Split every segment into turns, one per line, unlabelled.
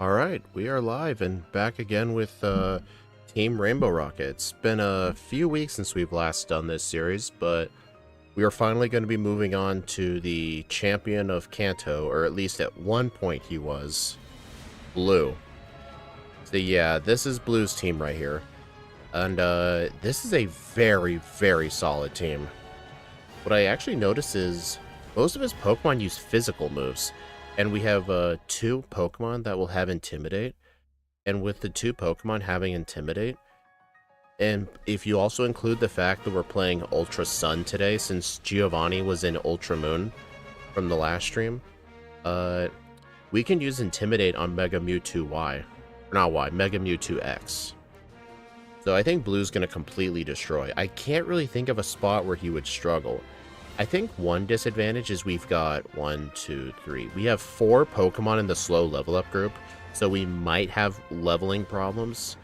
Alright, we are live and back again with Team Rainbow Rocket. It's been a few weeks since we've last done this series, but we are finally going to be moving on to the champion of Kanto, or at least at one point he was, Blue. So yeah, this is Blue's team right here. And this is a very, very solid team. What I actually notice is most of his Pokemon use physical moves. And we have two Pokemon that will have Intimidate. And with the two Pokemon having Intimidate, and if you also include the fact that we're playing Ultra Sun today, since Giovanni was in Ultra Moon from the last stream, we can use Intimidate on Mega Mewtwo Y. Or not Y, Mega Mewtwo X. So I think Blue's going to completely destroy. I can't really think of a spot where he would struggle. I think one disadvantage is we've got 1, 2, 3. We have 4 Pokemon in the slow level up group, so we might have leveling problems.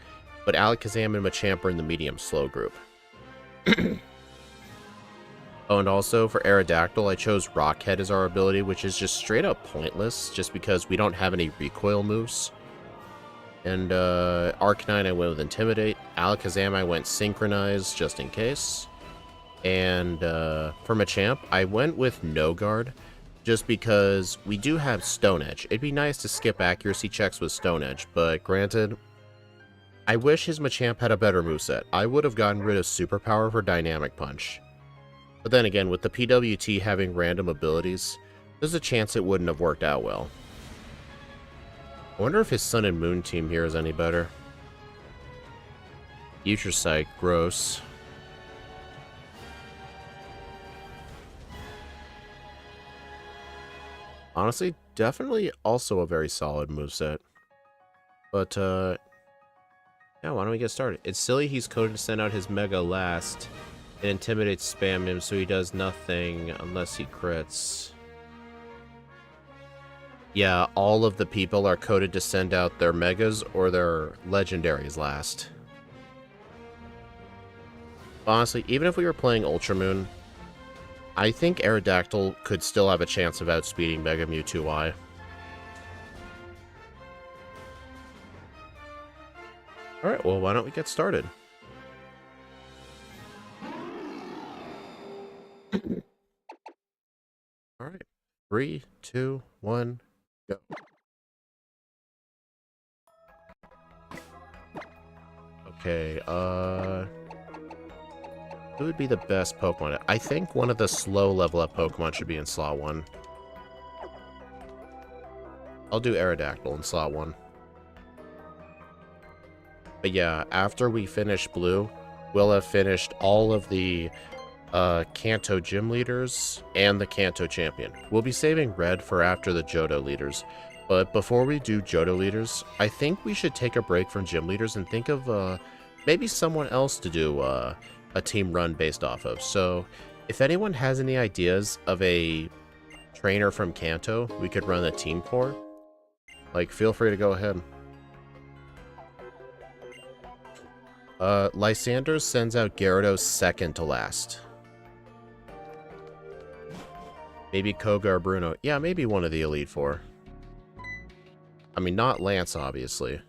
But Alakazam and Machamp are in the medium slow group. Oh, and also for Aerodactyl, I chose Rockhead as our ability, which is just straight up pointless, just because we don't have any recoil moves. And Arcanine I went with Intimidate. Alakazam I went Synchronize, just in case. And for Machamp, I went with No Guard, just because we do have Stone Edge. It'd be nice to skip accuracy checks with Stone Edge, but granted, I wish his Machamp had a better moveset. I would have gotten rid of Superpower for Dynamic Punch. But then again, with the PWT having random abilities, there's a chance it wouldn't have worked out well. I wonder if his Sun and Moon team here is any better. Future Sight, gross. Honestly, definitely also a very solid moveset. But, yeah, why don't we get started? It's silly he's coded to send out his Mega last. It intimidates spam him so he does nothing unless he crits. Yeah, all of the people are coded to send out their Megas or their Legendaries last. Honestly, even if we were playing Ultra Moon, I think Aerodactyl could still have a chance of outspeeding Mega Mewtwo Y. Alright, well, why don't we get started? Alright, 3, 2, 1, go. Okay, who would be the best Pokemon? I think one of the slow level up Pokemon should be in slot 1. I'll do Aerodactyl in slot 1. But yeah, after we finish Blue, we'll have finished all of the Kanto Gym Leaders and the Kanto Champion. We'll be saving Red for after the Johto Leaders. But before we do Johto Leaders, I think we should take a break from Gym Leaders and think of maybe someone else to do a team run based off of. So if anyone has any ideas of a trainer from Kanto we could run a team for, like, feel free to go ahead. Lysander sends out Gyarados second to last. Maybe Koga or Bruno. Yeah, maybe one of the Elite Four. I mean, not Lance, obviously.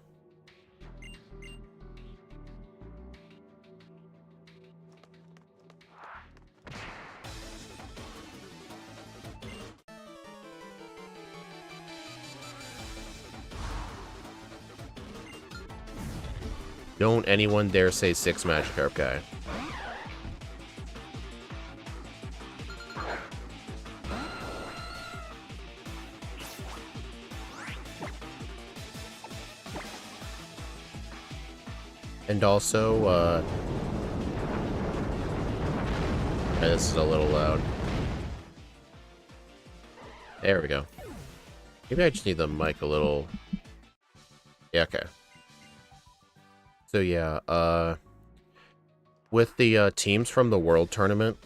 Don't anyone dare say 6 Magikarp guy. And also, this is a little loud. There we go. Maybe I just need the mic a little... Yeah, okay. So yeah, with the teams from the World Tournament,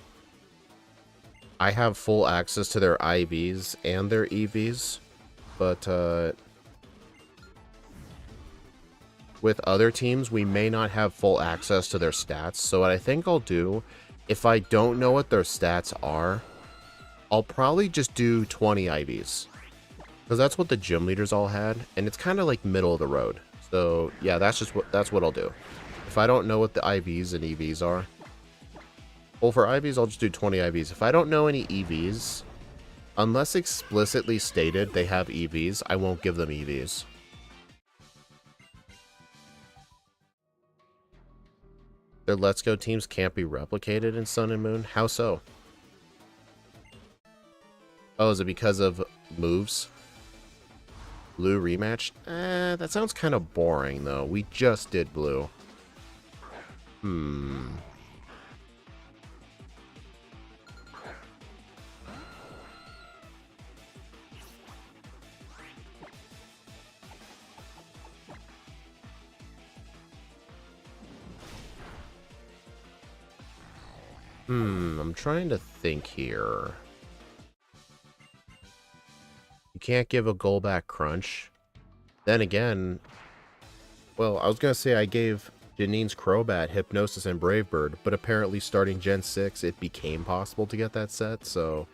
I have full access to their IVs and their EVs, but with other teams, we may not have full access to their stats. So what I think I'll do, if I don't know what their stats are, I'll probably just do 20 IVs. Because that's what the gym leaders all had, and it's kind of like middle of the road. So yeah, that's what I'll do. If I don't know what the IVs and EVs are, well, for IVs I'll just do 20 IVs. If I don't know any EVs, unless explicitly stated they have EVs, I won't give them EVs. Their Let's Go teams can't be replicated in Sun and Moon? How so? Oh, is it because of moves? Blue rematch? That sounds kind of boring, though. We just did blue. I'm trying to think here. You can't give a goal back crunch. Then again, well, I was going to say I gave Janine's Crobat, Hypnosis, and Brave Bird, but apparently starting Gen 6, it became possible to get that set, so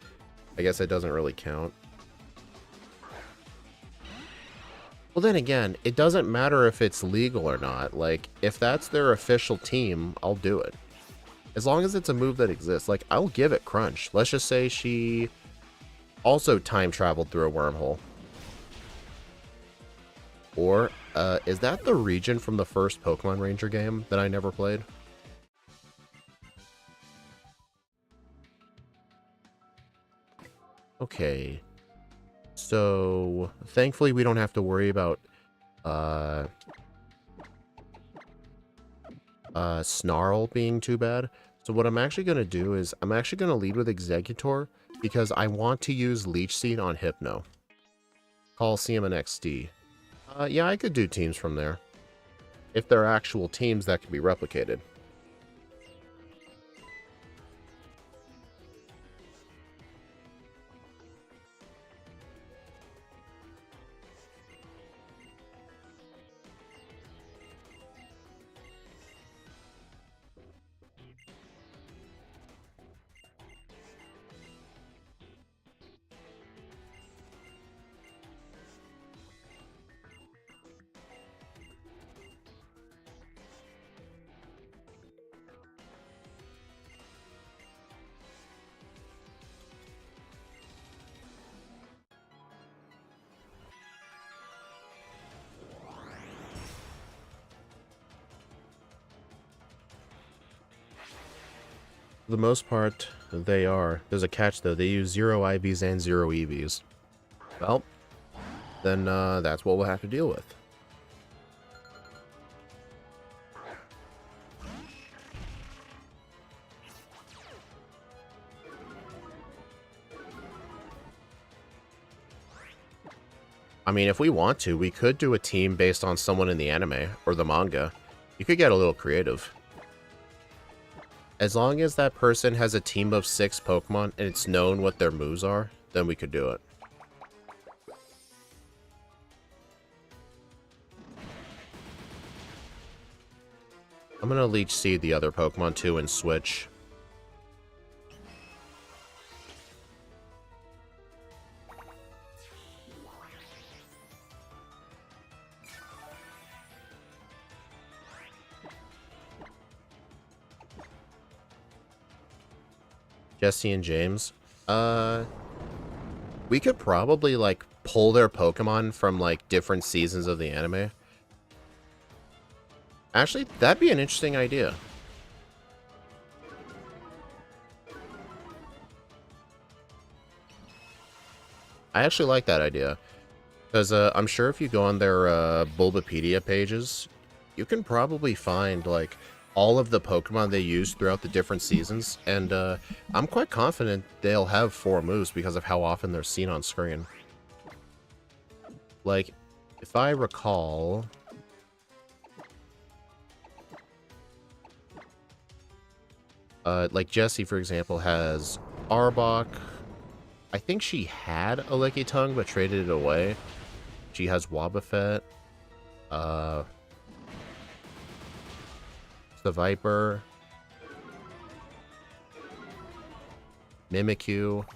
I guess it doesn't really count. Well, then again, it doesn't matter if it's legal or not. Like, if that's their official team, I'll do it. As long as it's a move that exists. Like, I'll give it Crunch. Let's just say she also time traveled through a wormhole. Or, is that the region from the first Pokemon Ranger game that I never played? Okay. So, thankfully we don't have to worry about, Snarl being too bad. So what I'm actually going to do is, I'm actually going to lead with Exeggutor, because I want to use Leech Seed on Hypno. Coliseum and XD. Yeah, I could do teams from there. If they're actual teams that can be replicated. For the most part, they are. There's a catch, though. They use 0 IVs and 0 EVs. Well, then that's what we'll have to deal with. I mean, if we want to, we could do a team based on someone in the anime or the manga. You could get a little creative. As long as that person has a team of 6 Pokemon and it's known what their moves are, then we could do it. I'm gonna Leech Seed the other Pokemon too and switch. Jesse and James. We could probably, like, pull their Pokemon from, like, different seasons of the anime. Actually, that'd be an interesting idea. I actually like that idea. Because I'm sure if you go on their Bulbapedia pages, you can probably find, like, all of the Pokemon they use throughout the different seasons, and I'm quite confident they'll have 4 moves because of how often they're seen on screen. Like, if I recall... like, Jessie, for example, has Arbok. I think she had a Lickitung, but traded it away. She has Wobbuffet. The Viper, Mimikyu,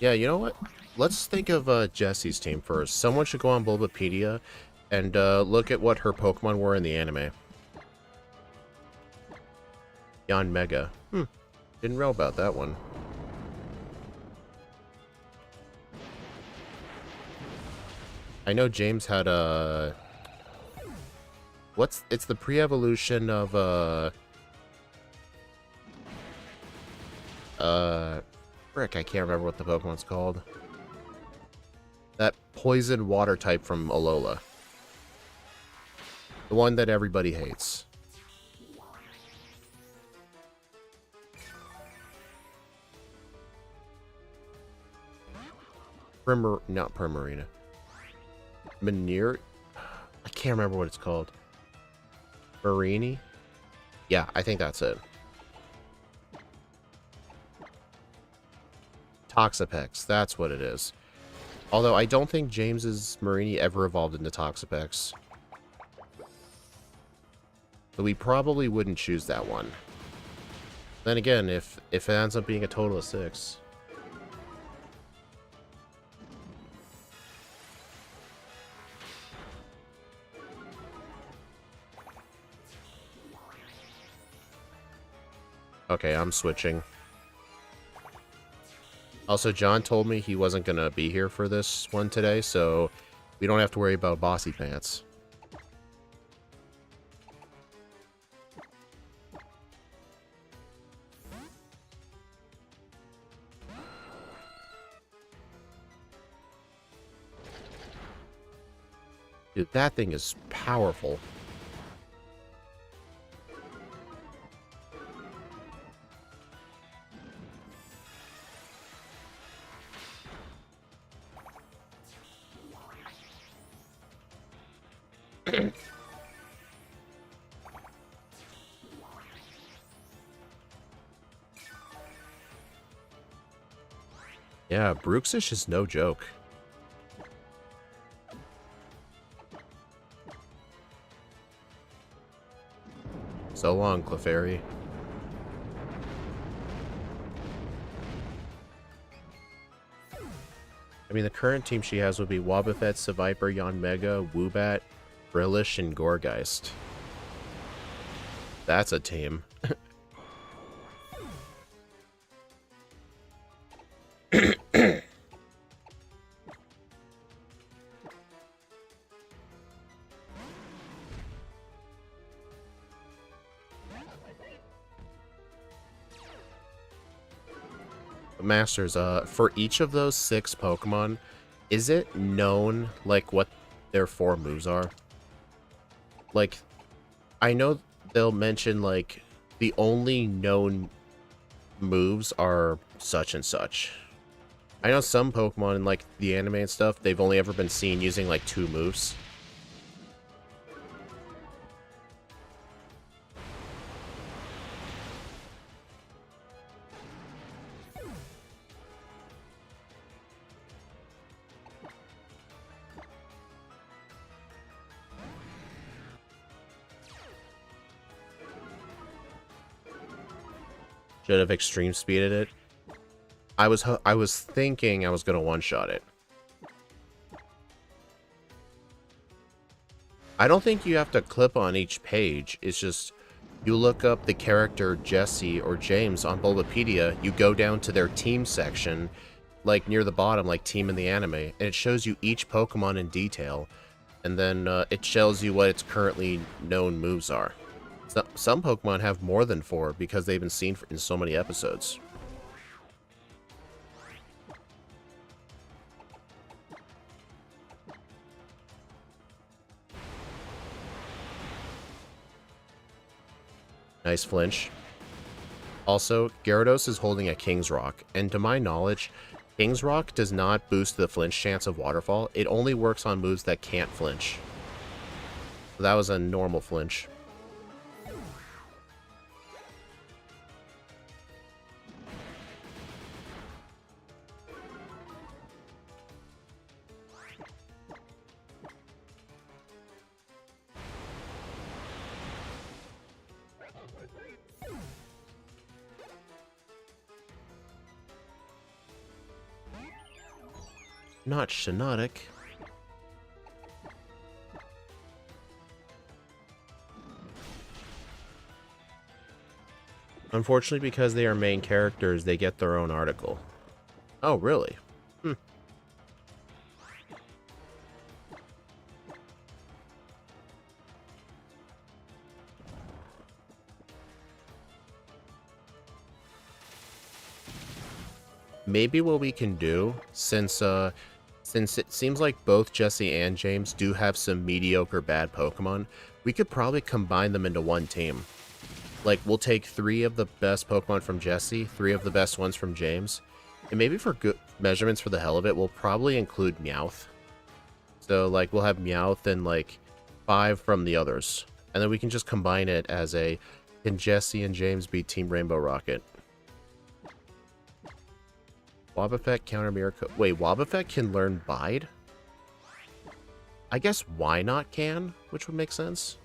Yeah, you know what? Let's think of Jessie's team first. Someone should go on Bulbapedia and look at what her Pokemon were in the anime. Yanmega. Didn't know about that one. I know James had a... It's the pre-evolution of, frick, I can't remember what the Pokemon's called. That poison water type from Alola. The one that everybody hates. Not Primarina. Manir? I can't remember what it's called. Marini? Yeah, I think that's it. Toxapex, that's what it is. Although I don't think James's Marini ever evolved into Toxapex. So we probably wouldn't choose that one. Then again, if it ends up being a total of 6. Okay, I'm switching. Also, John told me he wasn't going to be here for this one today, so we don't have to worry about Bossy Pants. Dude, that thing is powerful. Yeah, Bruxish is no joke. So long, Clefairy. I mean, the current team she has would be Wobbuffet, Seviper, Yanmega, Woobat, Brillish, and Gourgeist. That's a team. Masters, for each of those 6 Pokemon, is it known, like, what their 4 moves are? Like, I know they'll mention, like, the only known moves are such and such. I know some Pokemon in, like, the anime and stuff, they've only ever been seen using, like, 2 moves. Should have extreme speeded it. I was thinking I was gonna one-shot it. I don't think you have to clip on each page. It's just you look up the character Jessie or James on Bulbapedia, you go down to their team section, like near the bottom, like team in the anime, and it shows you each Pokemon in detail, and then it shows you what its currently known moves are. Some Pokemon have more than 4 because they've been seen in so many episodes. Nice flinch. Also, Gyarados is holding a King's Rock, and to my knowledge, King's Rock does not boost the flinch chance of Waterfall. It only works on moves that can't flinch. So that was a normal flinch. Not Shiinotic. Unfortunately, because they are main characters, they get their own article. Oh, really? Hmm. Maybe what we can do, since it seems like both Jesse and James do have some mediocre bad Pokemon, we could probably combine them into one team. Like, we'll take 3 of the best Pokemon from Jesse, 3 of the best ones from James, and maybe for good measurements for the hell of it, we'll probably include Meowth. So, like, we'll have Meowth and, like, 5 from the others. And then we can just combine it as a, can Jesse and James be Team Rainbow Rocket? Wobbuffet counter mirror wait, Wobbuffet can learn Bide? I guess why not can, which would make sense.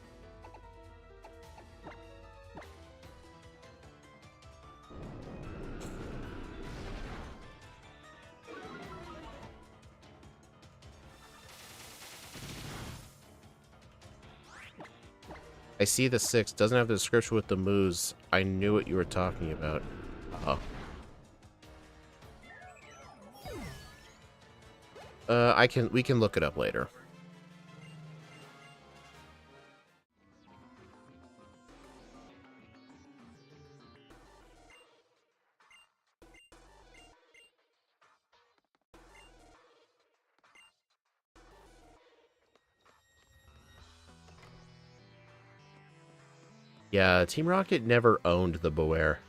I see the 6. Doesn't have the description with the moves. I knew what you were talking about. Uh-oh. We can look it up later. Yeah, Team Rocket never owned the Beware.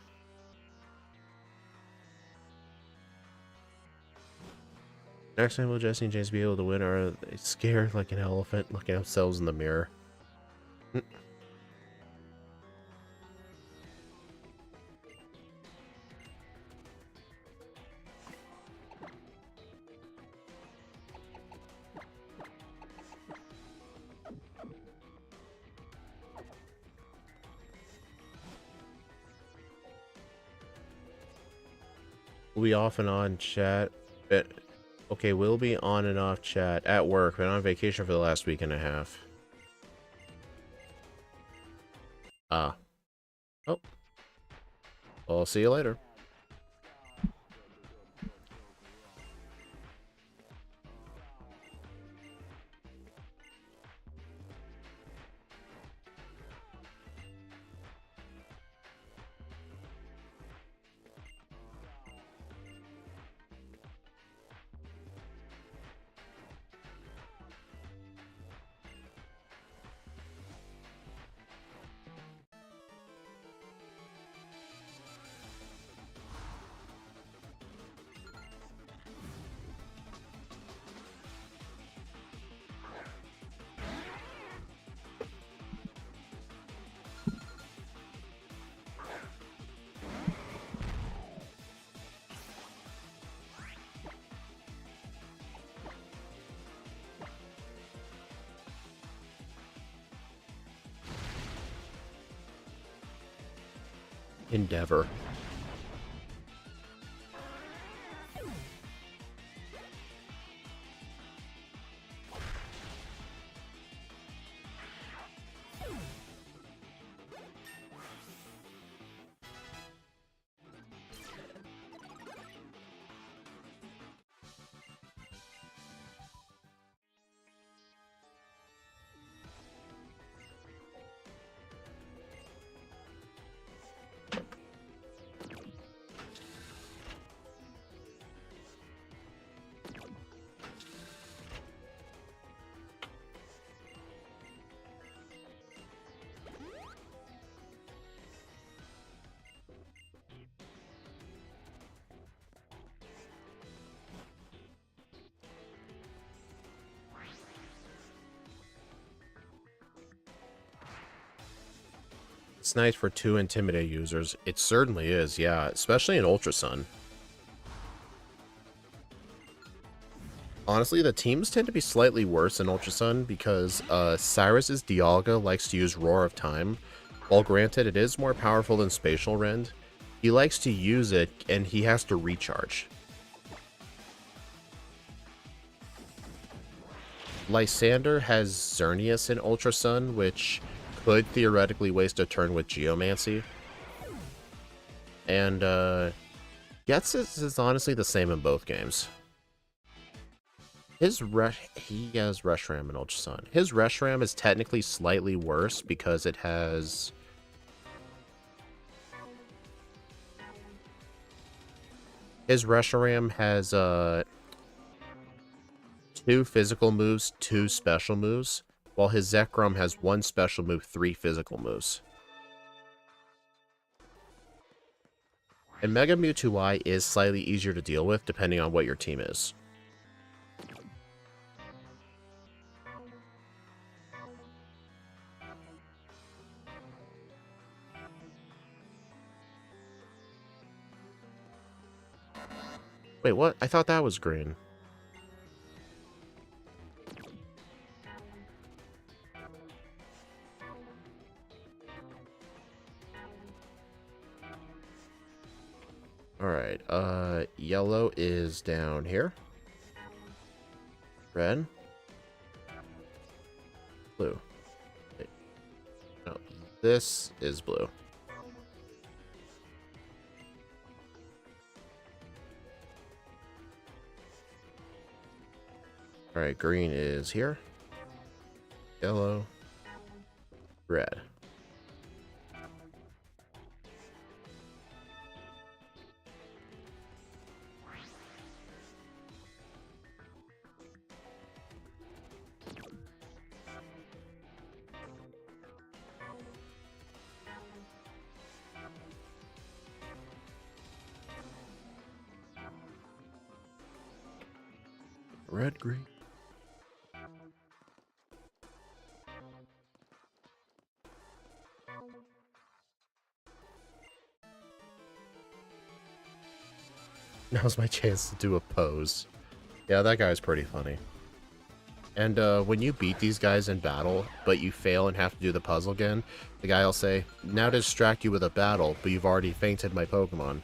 Next time will Jesse and James be able to win, or are they scared like an elephant looking at themselves in the mirror? We'll be off and on chat. Okay, we'll be on and off chat at work, but on vacation for the last week and a half. Oh. I'll see you later. Endeavor. It's nice for 2 Intimidate users. It certainly is, yeah. Especially in Ultra Sun. Honestly, the teams tend to be slightly worse in Ultra Sun because Cyrus's Dialga likes to use Roar of Time. While granted, it is more powerful than Spatial Rend, he likes to use it and he has to recharge. Lysander has Xerneas in Ultra Sun, which could theoretically waste a turn with Geomancy. And Ghetsis is honestly the same in both games. He has Reshiram in Ultra Sun. His Reshiram is technically slightly worse because it has... His Reshiram has 2 physical moves, 2 special moves, while his Zekrom has 1 special move, 3 physical moves. And Mega Mewtwo Y is slightly easier to deal with depending on what your team is. Wait, what? I thought that was green. Alright, yellow is down here. Red. Blue. Wait. No, this is blue. Alright, green is here. Yellow. Red. Red, green. Now's my chance to do a pose. Yeah, that guy's pretty funny. And when you beat these guys in battle, but you fail and have to do the puzzle again, the guy will say, "Now to distract you with a battle, but you've already fainted my Pokemon."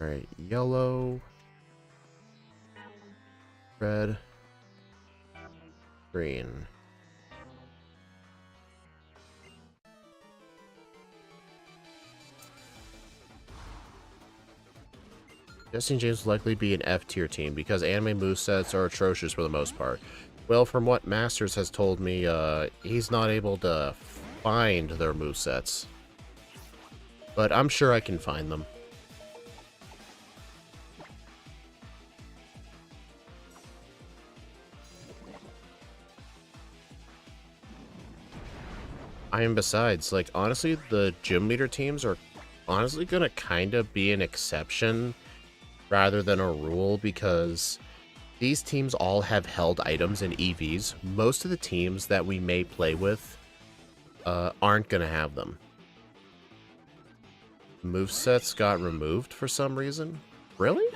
Alright, yellow, red, green. Justin James will likely be an F-tier team because anime movesets are atrocious for the most part. Well, from what Masters has told me, he's not able to find their movesets. But I'm sure I can find them. Besides, like, honestly, the gym leader teams are honestly gonna kind of be an exception rather than a rule because these teams all have held items in EVs. Most of the teams that we may play with aren't gonna have them. Movesets got removed for some reason? Really?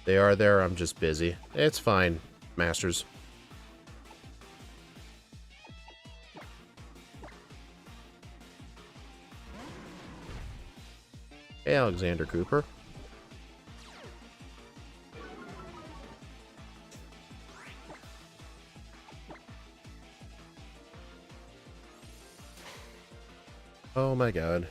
They are there, I'm just busy. It's fine, Masters. Hey, Alexander Cooper. Oh my god.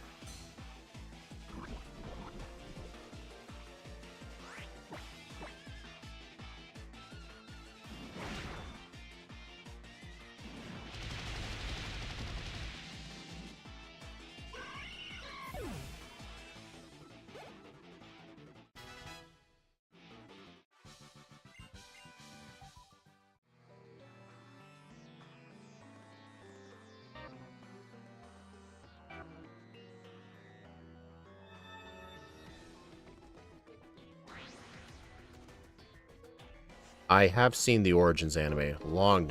I have seen the Origins anime long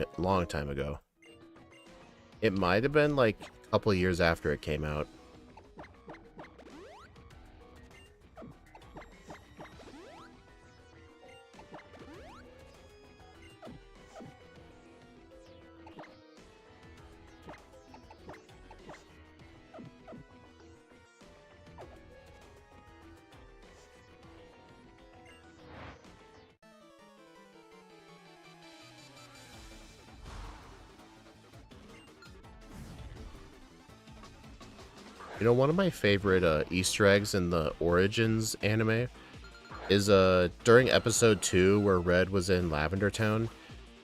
time ago. It might have been like a couple of years after it came out. You know, one of my favorite Easter eggs in the Origins anime is during episode 2 where Red was in Lavender Town.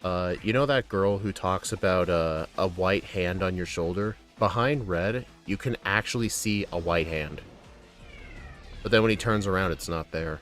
You know that girl who talks about a white hand on your shoulder? Behind Red, you can actually see a white hand. But then when he turns around, it's not there.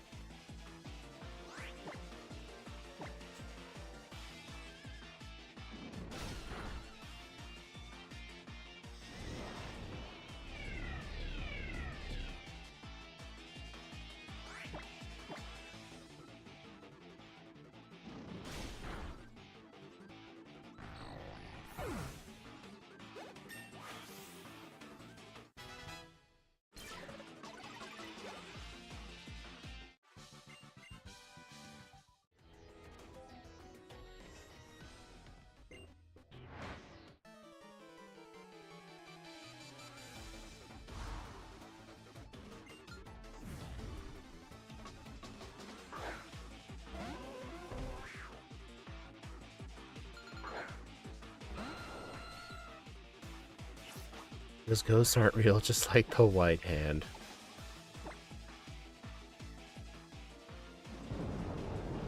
Those ghosts aren't real, just like the white hand.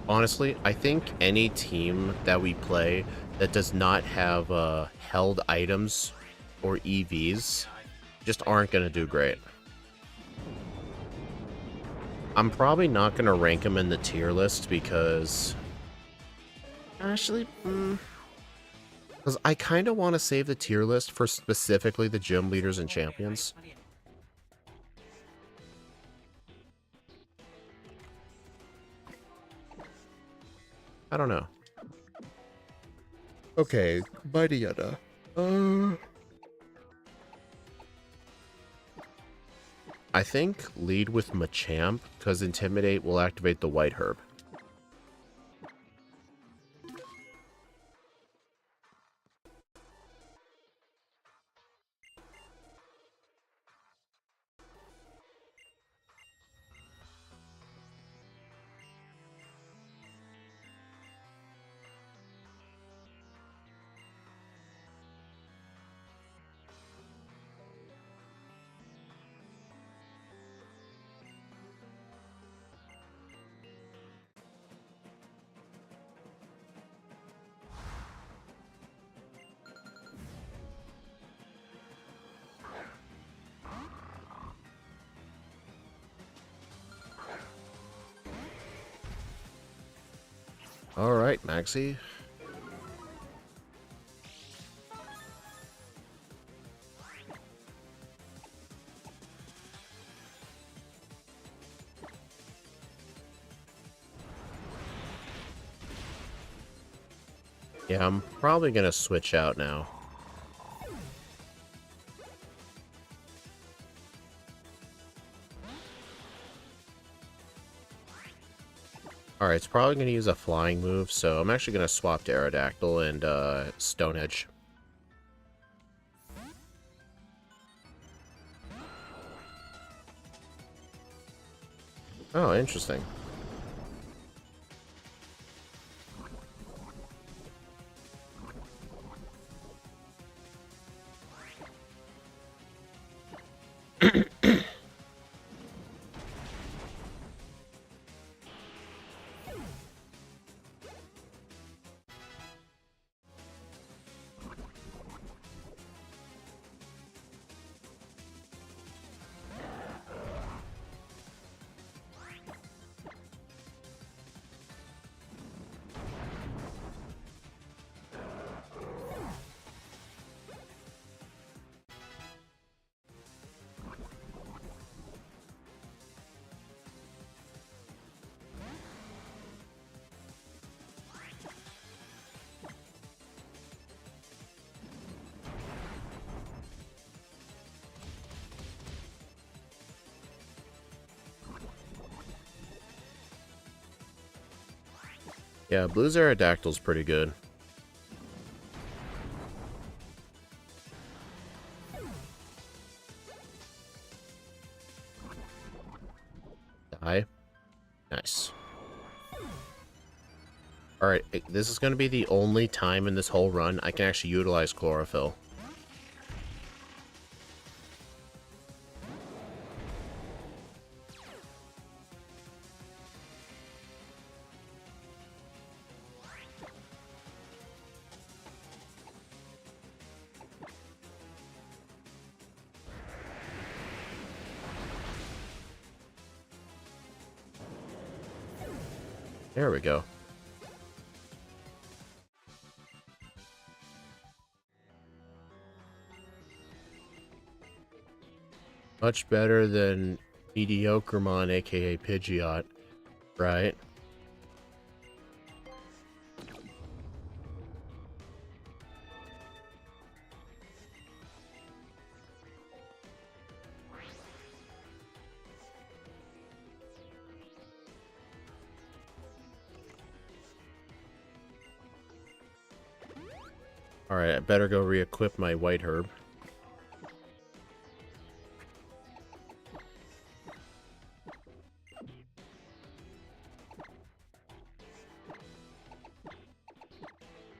Honestly, I think any team that we play that does not have held items or EVs just aren't going to do great. I'm probably not going to rank them in the tier list because... Actually, because I kind of want to save the tier list for specifically the gym leaders and champions. I don't know. Okay, Mightyetta. I think lead with Machamp, because Intimidate will activate the White Herb. Alright, Maxie. Yeah, I'm probably gonna switch out now. Alright, it's probably going to use a flying move, so I'm actually going to swap to Aerodactyl and Stone Edge. Oh, interesting. Yeah, Blue's Aerodactyl's pretty good. Die. Nice. Alright, this is going to be the only time in this whole run I can actually utilize Chlorophyll. There we go. Much better than Mediocremon, aka Pidgeot, right? Alright, I better go re-equip my White Herb.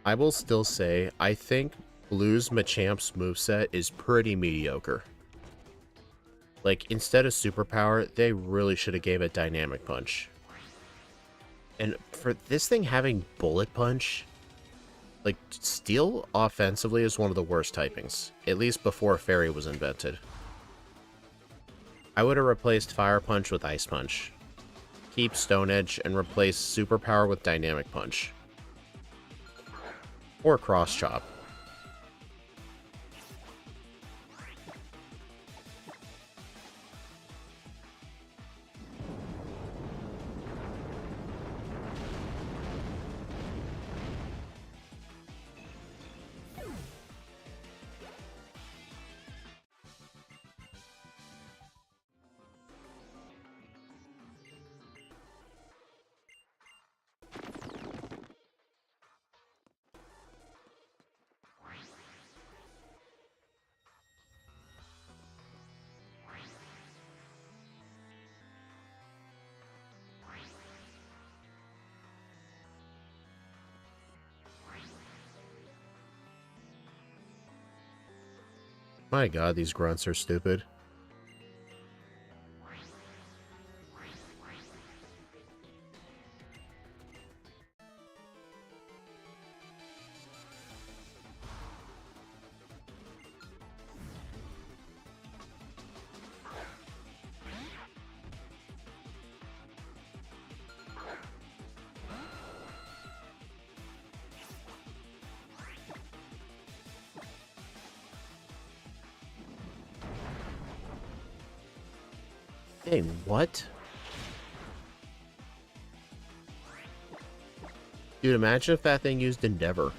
I will still say, I think Blue's Machamp's moveset is pretty mediocre. Like, instead of Superpower, they really should have gave it Dynamic Punch. And for this thing having Bullet Punch, like, Steel offensively is one of the worst typings, at least before Fairy was invented. I would have replaced Fire Punch with Ice Punch, keep Stone Edge, and replace Superpower with Dynamic Punch. Or Cross Chop. My god, these grunts are stupid. Hey, what? Dude, imagine if that thing used Endeavor.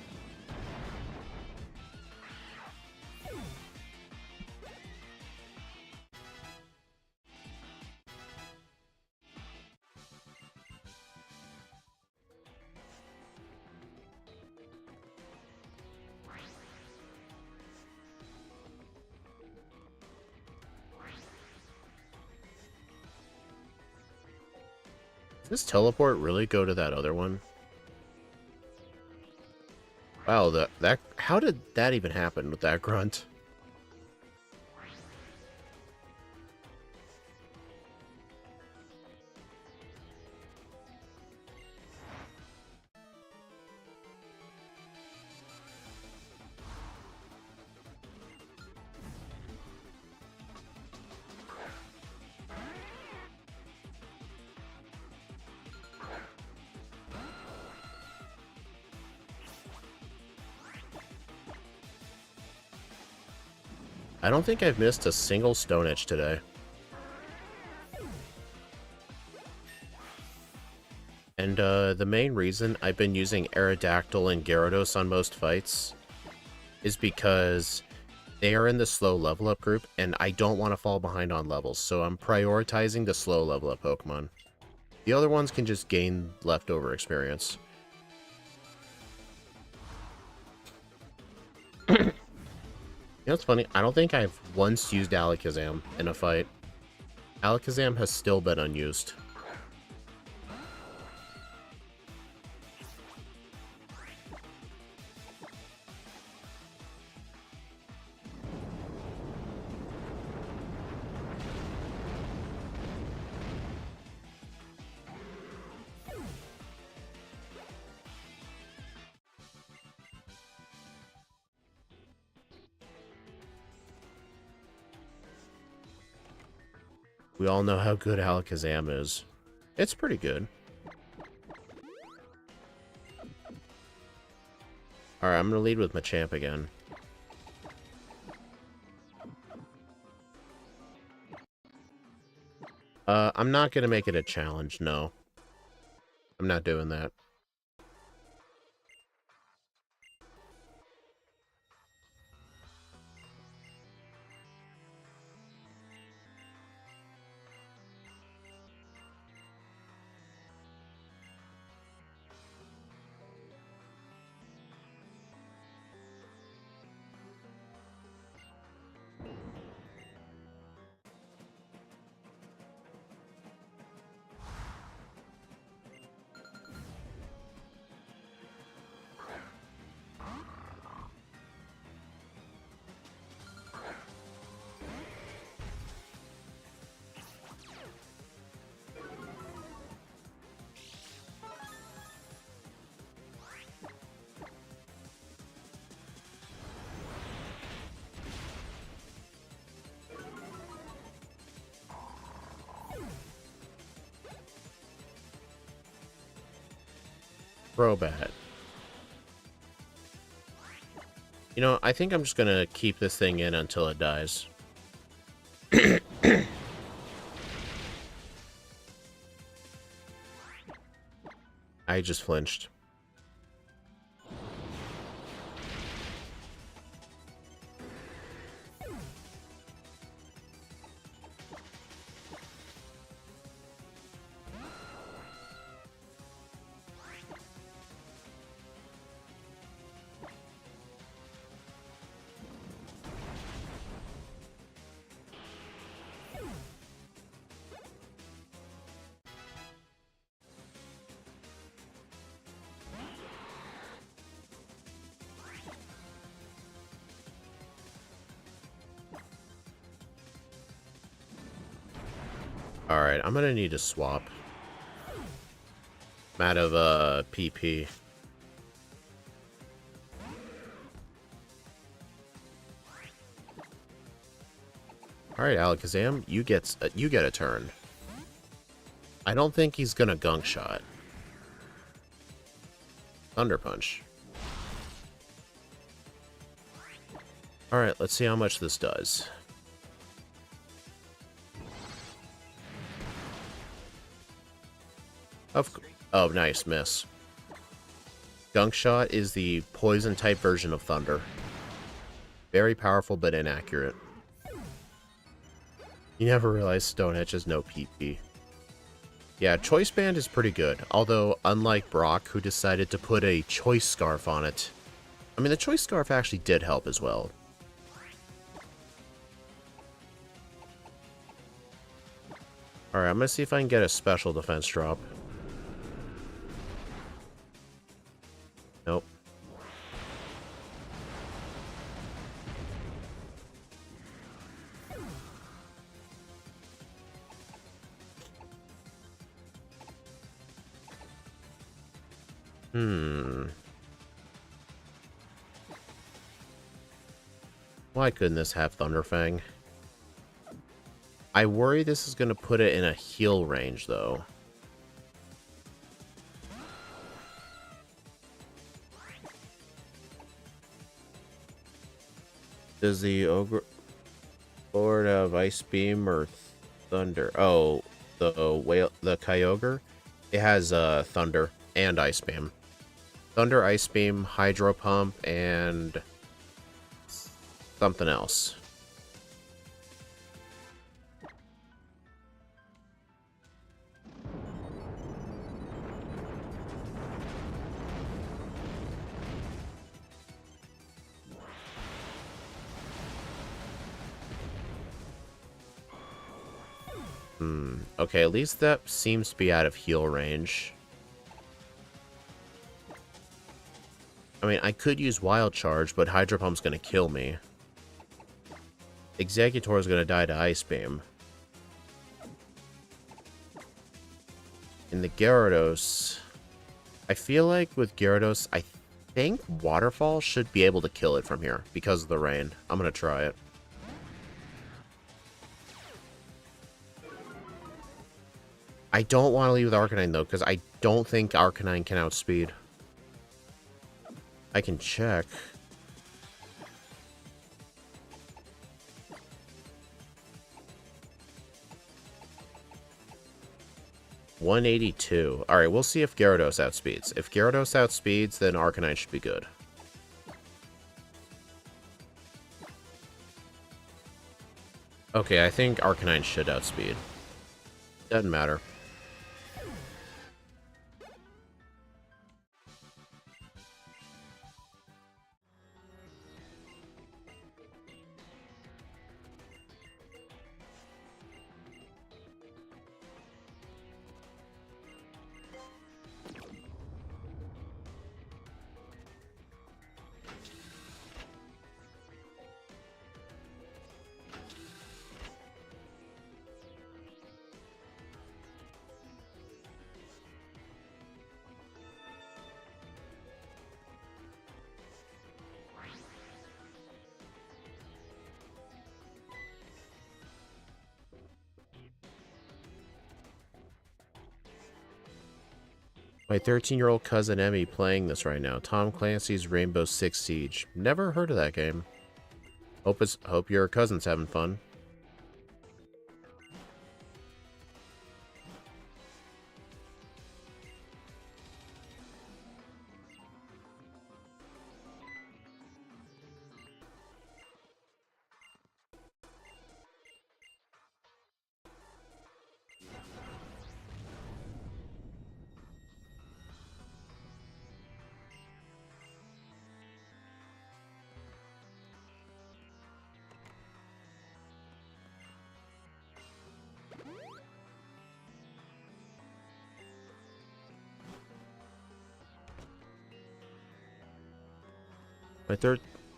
Does this teleport really go to that other one? Wow, that how did that even happen with that grunt? I don't think I've missed a single Stone Edge today. And the main reason I've been using Aerodactyl and Gyarados on most fights is because they are in the slow level up group and I don't want to fall behind on levels, so I'm prioritizing the slow level up Pokemon. The other ones can just gain leftover experience. know what's funny? I don't think I've once used Alakazam in a fight. Alakazam has still been unused. We all know how good Alakazam is. It's pretty good. Alright, I'm gonna lead with Machamp again. I'm not gonna make it a challenge, no. I'm not doing that. Crobat. You know, I think I'm just gonna keep this thing in until it dies. I just flinched. Alright, I'm gonna need to swap. I'm out of, PP. Alright, Alakazam, you get a turn. I don't think he's gonna Gunk Shot. Thunder Punch. Alright, let's see how much this does. Oh, nice, miss. Gunk Shot is the poison-type version of Thunder. Very powerful, but inaccurate. You never realize Stone Edge has no PP. Yeah, Choice Band is pretty good, although unlike Brock, who decided to put a Choice Scarf on it. I mean, the Choice Scarf actually did help as well. Alright, I'm gonna see if I can get a special defense drop. Nope. Why couldn't this have Thunderfang? I worry this is going to put it in a heal range, though. Does the Ogre Lord have Ice Beam or Thunder? Oh, the Kyogre? It has Thunder and Ice Beam. Thunder, Ice Beam, Hydro Pump, and something else. Okay, at least that seems to be out of heal range. I mean, I could use Wild Charge, but Hydro Pump's gonna kill me. Executor's gonna die to Ice Beam. In the Gyarados, I feel like with Gyarados, I think Waterfall should be able to kill it from here because of the rain. I'm gonna try it. I don't want to leave with Arcanine, though, because I don't think Arcanine can outspeed. I can check. $182. Alright, we'll see if Gyarados outspeeds. If Gyarados outspeeds, then Arcanine should be good. Okay, I think Arcanine should outspeed. Doesn't matter. My 13-year-old cousin Emmy playing this right now. Tom Clancy's Rainbow Six Siege. Never heard of that game. Hope your cousin's having fun.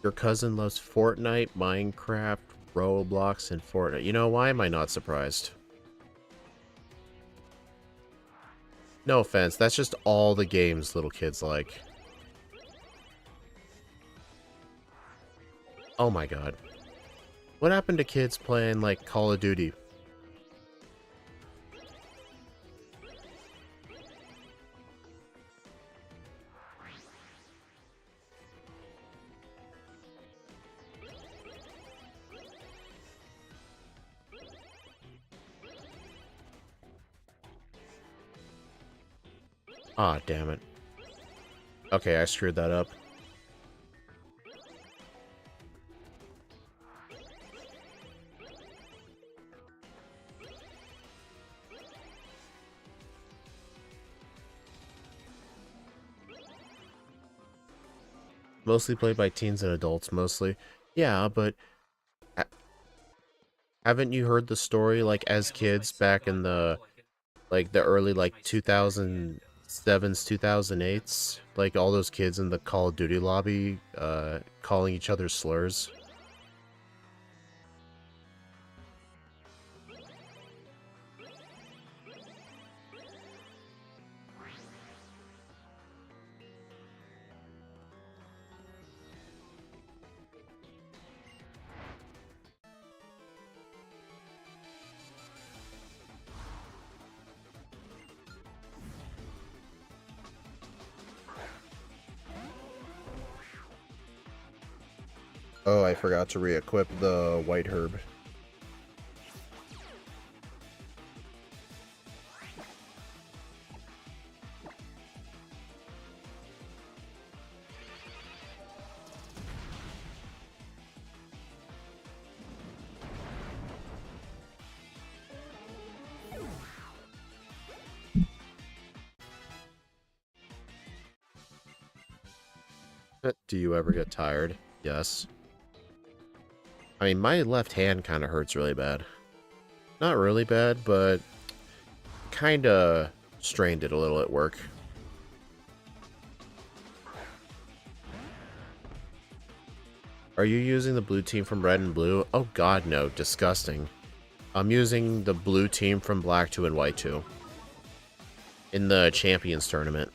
Your cousin loves Fortnite, Minecraft, Roblox, and Fortnite. You know, why am I not surprised? No offense, that's just all the games little kids like. Oh my god. What happened to kids playing, like, Call of Duty? Ah, damn it. Okay, I screwed that up. Mostly played by teens and adults, mostly. Yeah, but haven't you heard the story, like, as kids back in the, like, the early, like, 2007s, 2008s? Like, all those kids in the Call of Duty lobby, calling each other slurs? Oh, I forgot to re-equip the White Herb. Do you ever get tired? Yes. I mean, my left hand kind of hurts really bad. Not really bad, but kinda strained it a little at work. Are you using the blue team from Red and Blue? Oh god, no. Disgusting. I'm using the blue team from Black 2 and White 2. In the Champions Tournament.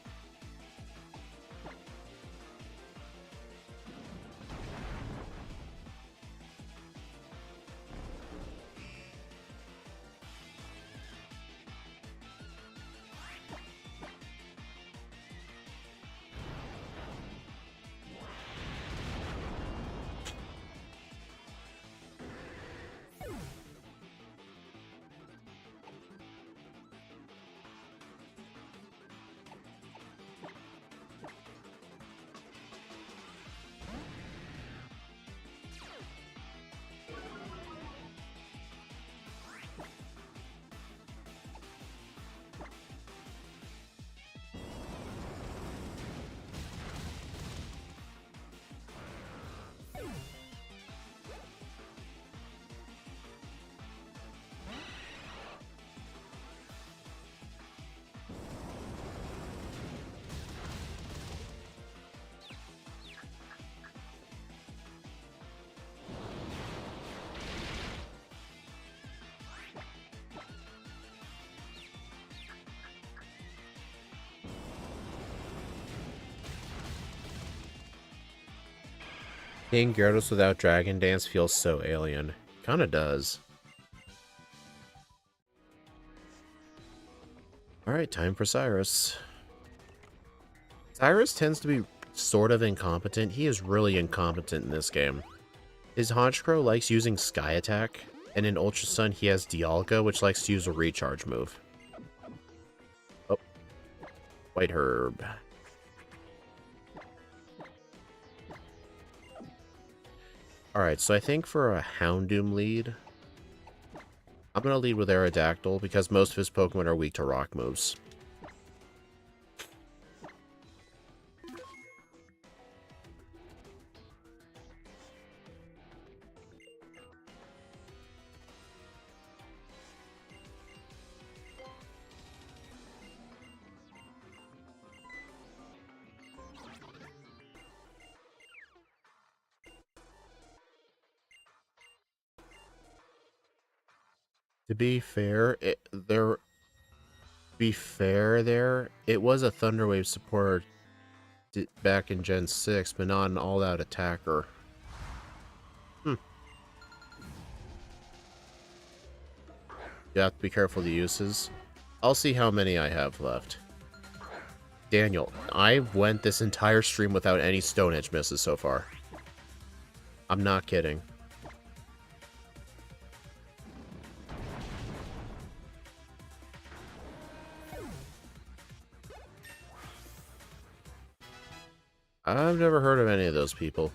Seeing Gyarados without Dragon Dance feels so alien. Kinda does. Alright, time for Cyrus. Cyrus tends to be sort of incompetent. He is really incompetent in this game. His Honchkrow likes using Sky Attack, and in Ultra Sun he has Dialga, which likes to use a recharge move. Oh. White Herb. Alright, so I think for a Houndoom lead, I'm going to lead with Aerodactyl because most of his Pokemon are weak to rock moves. To be fair, it was a Thunderwave support back in Gen 6, but not an all-out attacker. You have to be careful of the uses. I'll see how many I have left. Daniel, I went this entire stream without any Stone Edge misses so far. I'm not kidding. I've never heard of any of those people.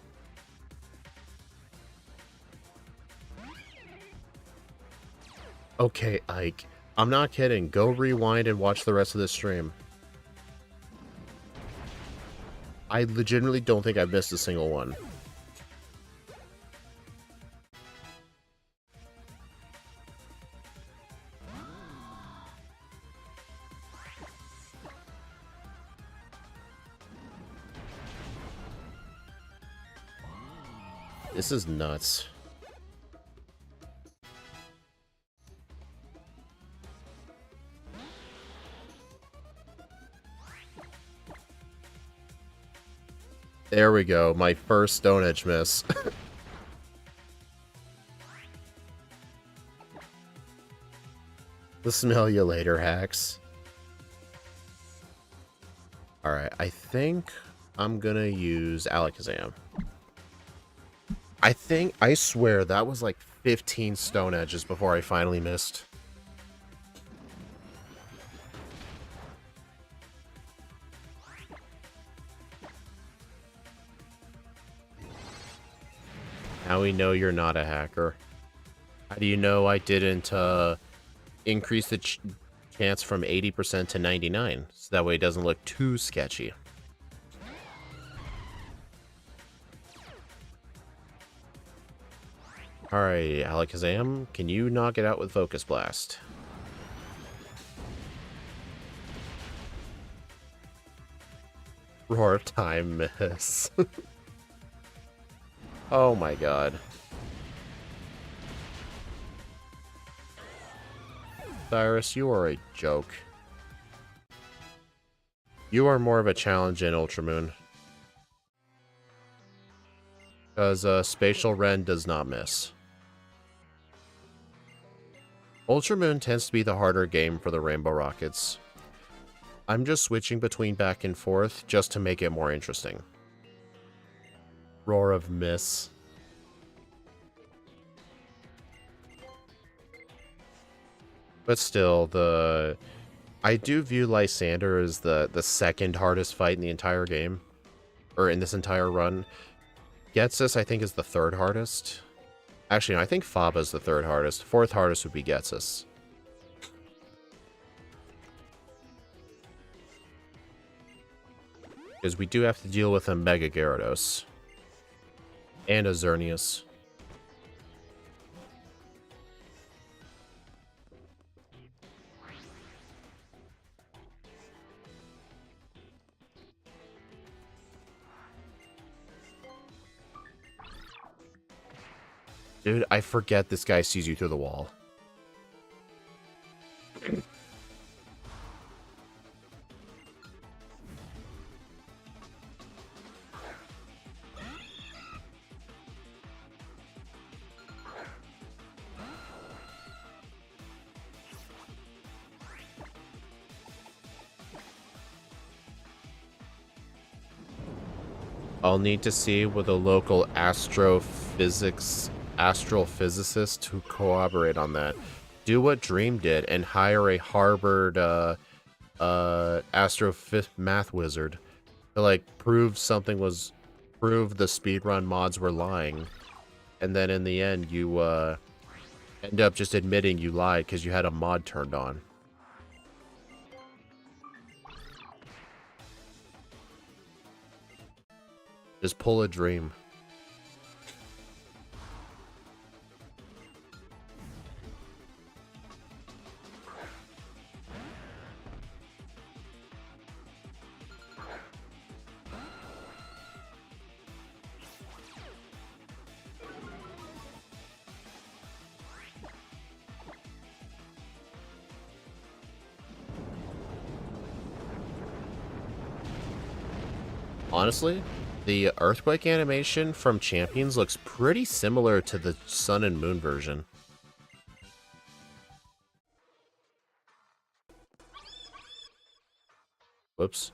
Okay, Ike. I'm not kidding. Go rewind and watch the rest of this stream. I legitimately don't think I've missed a single one. This is nuts. There we go, my first Stone Edge miss. We'll smell you later, hacks. Alright, I think I'm gonna use Alakazam. I swear, that was like 15 Stone Edges before I finally missed. Now we know you're not a hacker. How do you know I didn't increase the chance from 80% to 99? So that way it doesn't look too sketchy. Alright, Alakazam, can you knock it out with Focus Blast? Roar time miss. Oh my god. Cyrus, you are a joke. You are more of a challenge in Ultramoon. Because Spatial Ren does not miss. Ultramoon tends to be the harder game for the Rainbow Rockets. I'm just switching between back and forth just to make it more interesting. Roar of Miss. But still, I do view Lysander as the second hardest fight in the entire game. Or in this entire run. Getsus, I think, is the third hardest. Actually, no, I think Faba's the third hardest. Fourth hardest would be Getsus. Because we do have to deal with a Mega Gyarados. And a Xerneas. Dude, I forget this guy sees you through the wall. I'll need to see with a local astrophysicist to corroborate on that. Do what Dream did and hire a Harvard math wizard to like prove the speedrun mods were lying, and then in the end you end up just admitting you lied because you had a mod turned on. Just pull a Dream. Honestly, the Earthquake animation from Champions looks pretty similar to the Sun and Moon version. Whoops.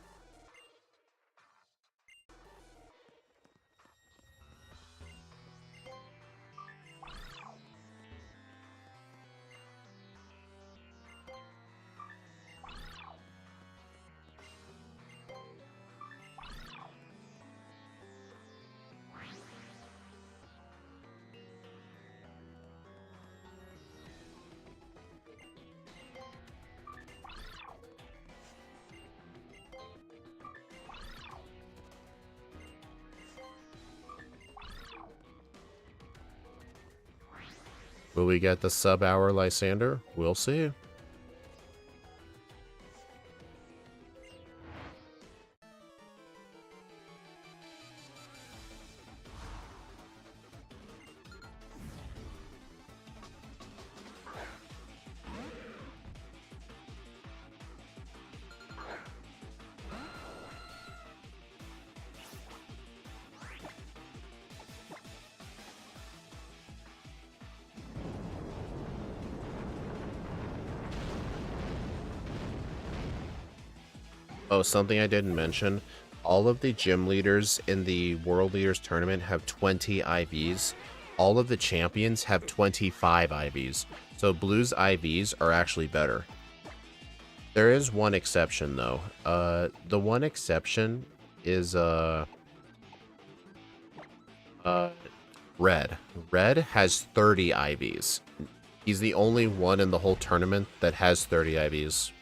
Will we get the sub-hour Lysander? We'll see. Oh, something I didn't mention. All of the gym leaders in the World Leaders Tournament have 20 IVs. All of the champions have 25 IVs. So Blue's IVs are actually better. There is one exception, though. The one exception is, Red. Red has 30 IVs. He's the only one in the whole tournament that has 30 IVs.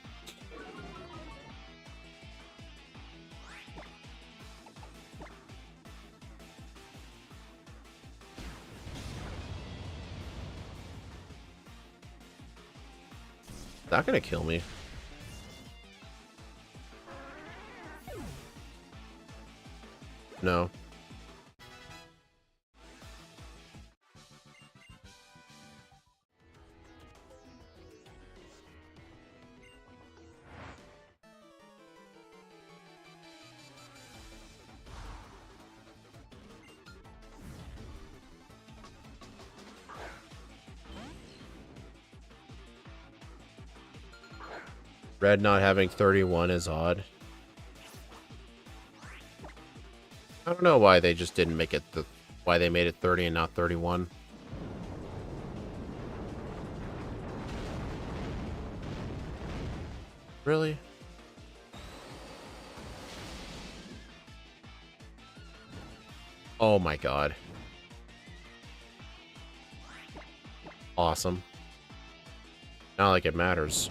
Not gonna kill me. No. Red not having 31 is odd. I don't know why they just didn't make it why they made it 30 and not 31. Really? Oh my god. Awesome. Not like it matters.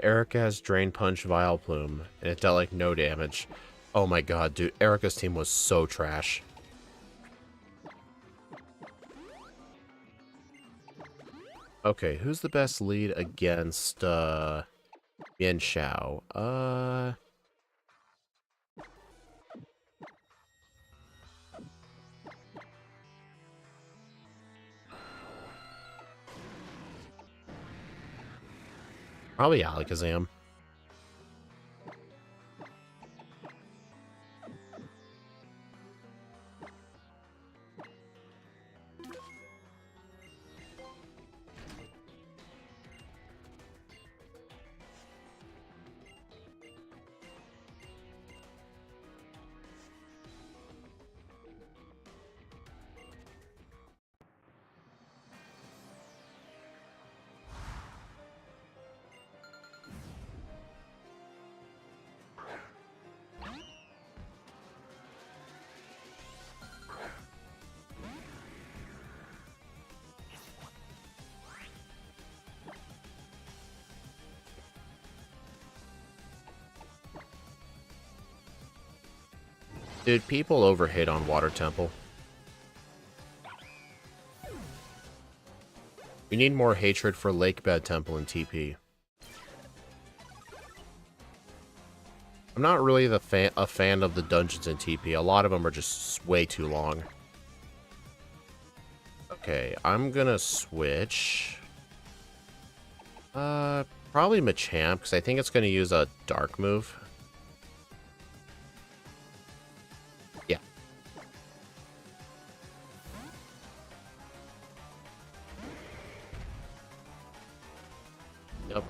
Erica has Drain Punch Vileplume, and it dealt like no damage. Oh my god, dude. Erica's team was so trash. Okay, who's the best lead against, Yan Xiao? Probably Alakazam. Dude, people overhit on Water Temple. We need more hatred for Lakebed Temple and TP. I'm not really a fan of the dungeons in TP. A lot of them are just way too long. Okay, I'm gonna switch. Probably Machamp, because I think it's gonna use a dark move. Yeah. Yep.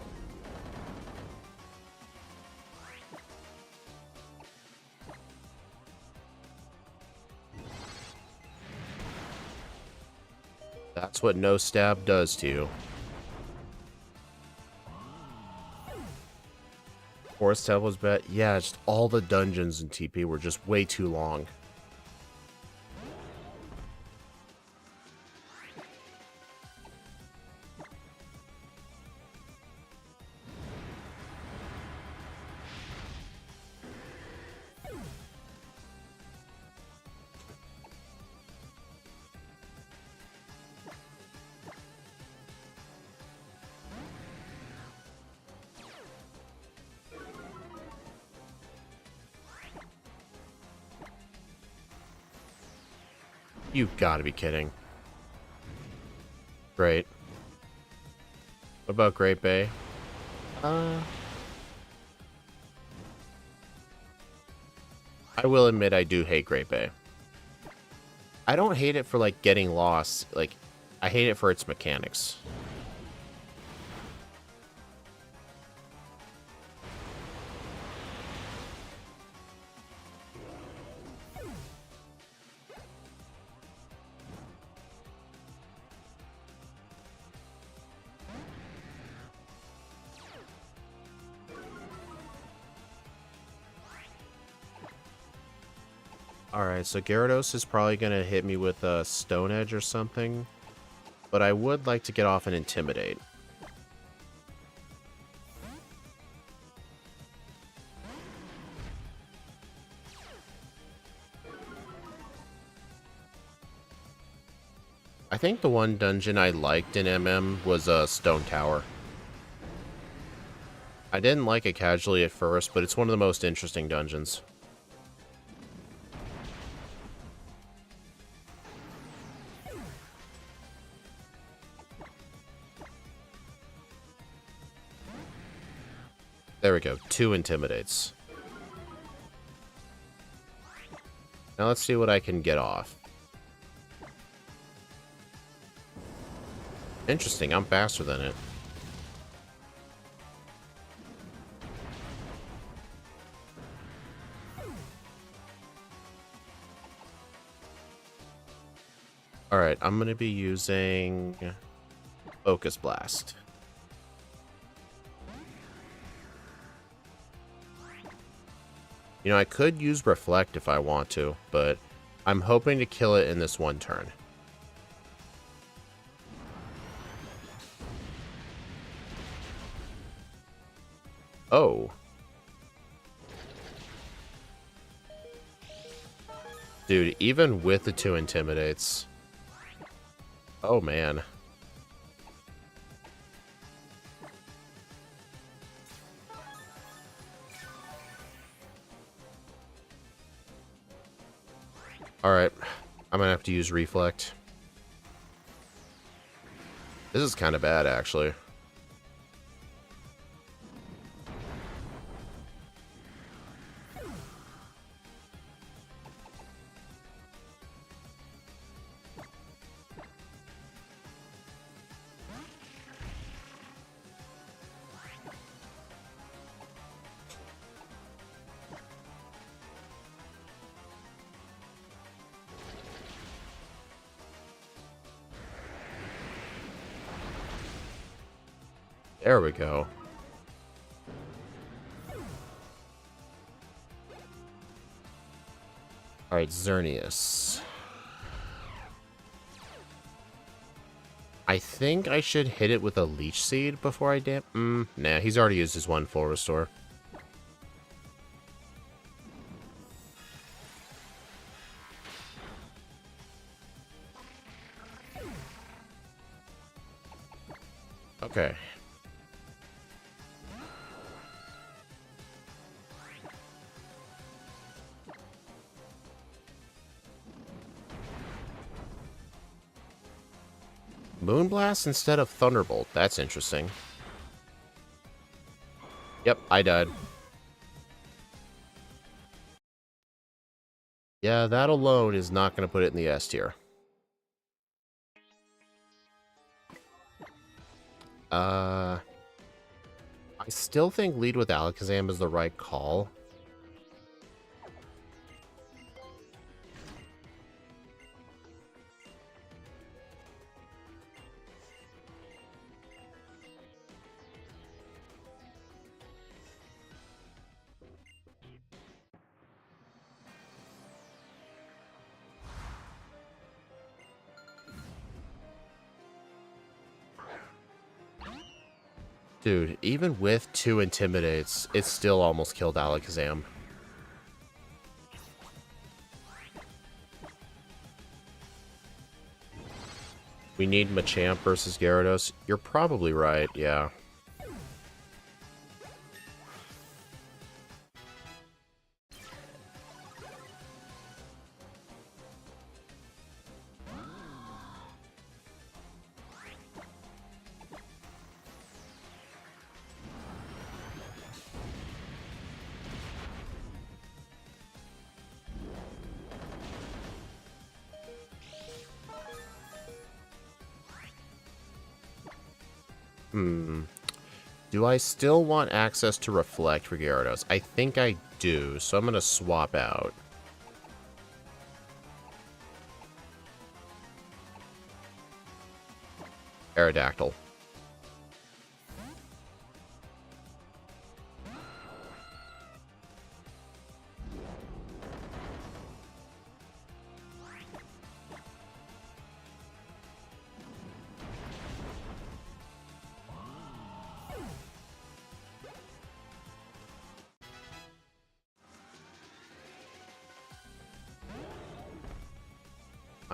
That's what no stab does to you. Forest Temple's bet. Yeah, just all the dungeons in TP were just way too long. You've got to be kidding. Great. What about Great Bay? I will admit I do hate Great Bay. I don't hate it for, like, getting lost. Like, I hate it for its mechanics. Alright, so Gyarados is probably going to hit me with a Stone Edge or something. But I would like to get off and Intimidate. I think the one dungeon I liked in MM was Stone Tower. I didn't like it casually at first, but it's one of the most interesting dungeons. There we go, 2 Intimidates. Now let's see what I can get off. Interesting, I'm faster than it. Alright, I'm going to be using Focus Blast. You know, I could use Reflect if I want to, but I'm hoping to kill it in this one turn. Oh. Dude, even with the 2 Intimidates. Oh, man. Alright, I'm gonna have to use Reflect. This is kind of bad, actually. There we go. Alright, Xerneas. I think I should hit it with a Leech Seed before I nah, he's already used his 1 full restore. Okay. Moonblast instead of Thunderbolt. That's interesting. Yep, I died. Yeah, that alone is not going to put it in the S tier. I still think lead with Alakazam is the right call. Dude, even with 2 Intimidates, it still almost killed Alakazam. We need Machamp versus Gyarados. You're probably right, yeah. Do I still want access to Reflect for Gyarados? I think I do, so I'm going to swap out. Aerodactyl.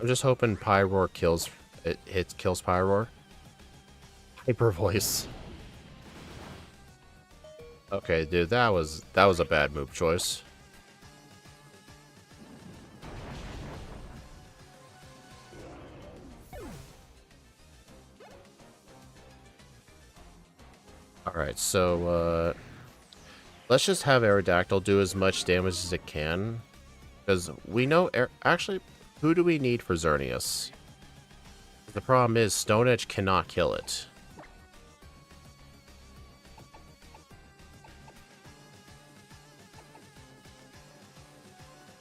I'm just hoping Pyroar kills... kills Pyroar. Hyper voice. Okay, dude, that was a bad move choice. Alright, so, let's just have Aerodactyl do as much damage as it can. Because we know... Actually, who do we need for Xerneas? The problem is, Stone Edge cannot kill it.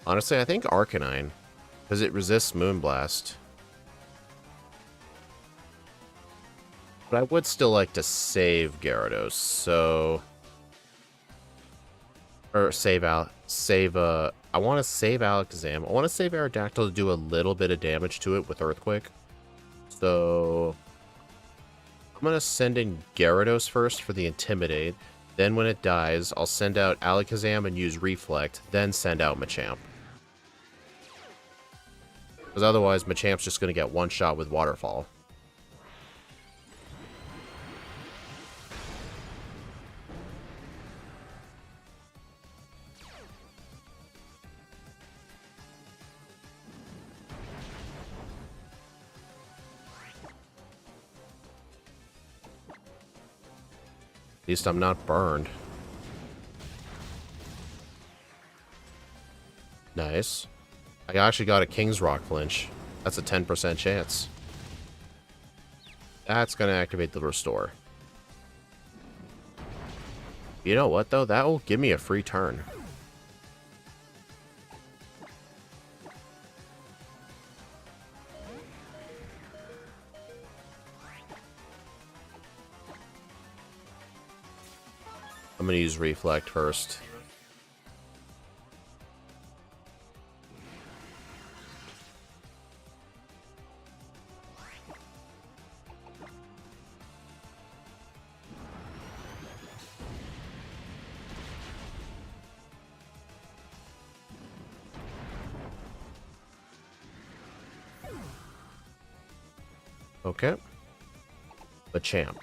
Honestly, I think Arcanine. Because it resists Moonblast. But I would still like to save Gyarados, so... Or save I want to save Alakazam. I want to save Aerodactyl to do a little bit of damage to it with Earthquake. So... I'm going to send in Gyarados first for the Intimidate. Then when it dies, I'll send out Alakazam and use Reflect. Then send out Machamp. Because otherwise, Machamp's just going to get one shot with Waterfall. At least I'm not burned. Nice. I actually got a King's Rock flinch. That's a 10% chance. That's going to activate the Restore. You know what, though? That will give me a free turn. I'm going to use Reflect first. Okay. Machamp.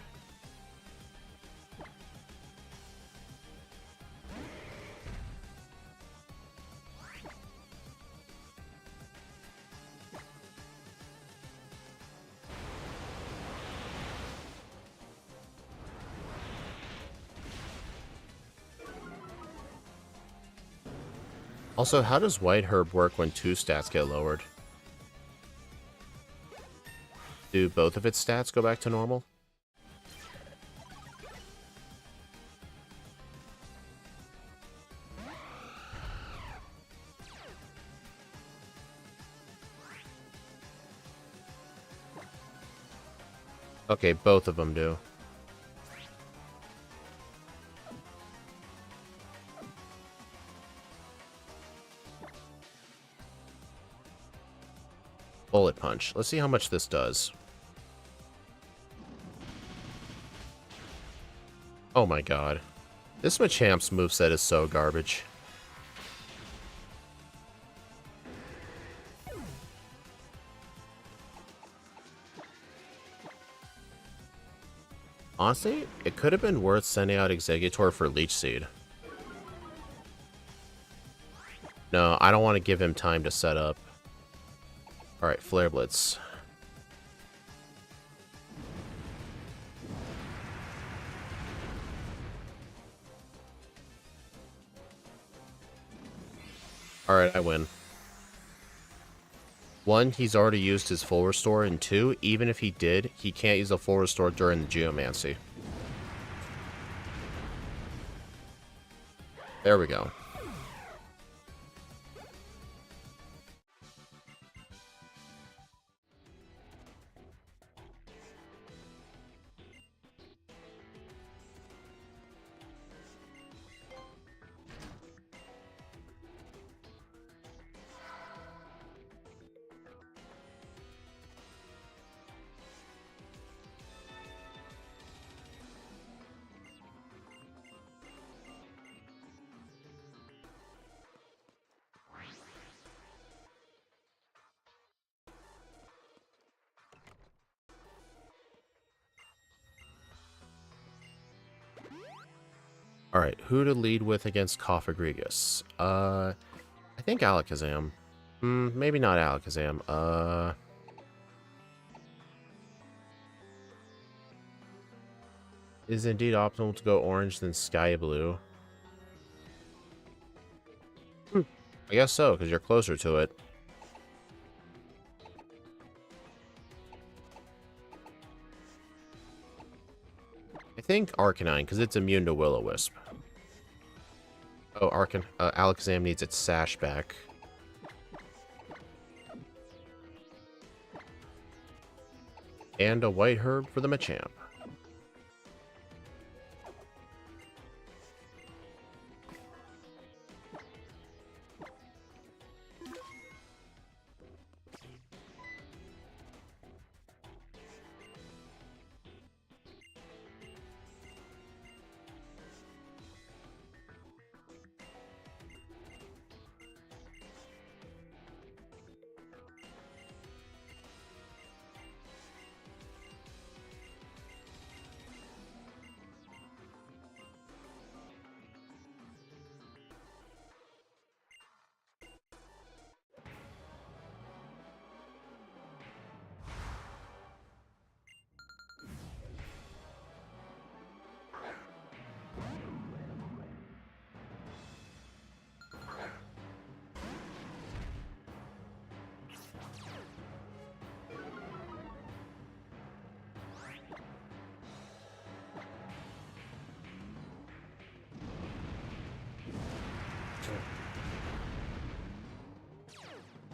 Also, how does White Herb work when two stats get lowered? Do both of its stats go back to normal? Okay, both of them do. Bullet Punch. Let's see how much this does. Oh my god. This Machamp's moveset is so garbage. Honestly, it could have been worth sending out Exeggutor for Leech Seed. No, I don't want to give him time to set up. Alright, Flare Blitz. Alright, I win. 1, he's already used his full restore, and 2, even if he did, he can't use a full restore during the Geomancy. There we go. Alright, who to lead with against Coffagrigus? I think Alakazam. Maybe not Alakazam. Is it indeed optimal to go orange than sky blue? I guess so, because you're closer to it. I think Arcanine, because it's immune to Will-O-Wisp. Oh, Alakazam needs its sash back. And a white herb for the Machamp.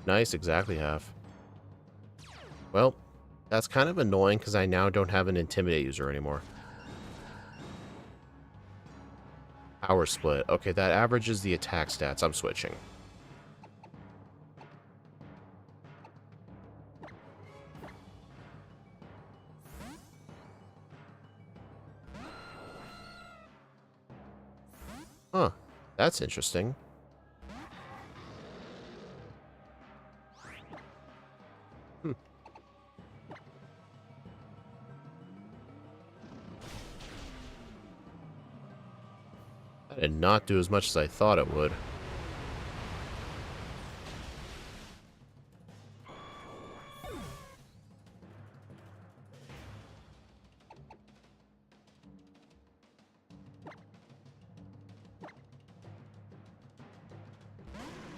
Nice, exactly half. Well, that's kind of annoying because I now don't have an Intimidate user anymore. Power Split. Okay, that averages the attack stats. I'm switching. Huh. That's interesting. That did not do as much as I thought it would.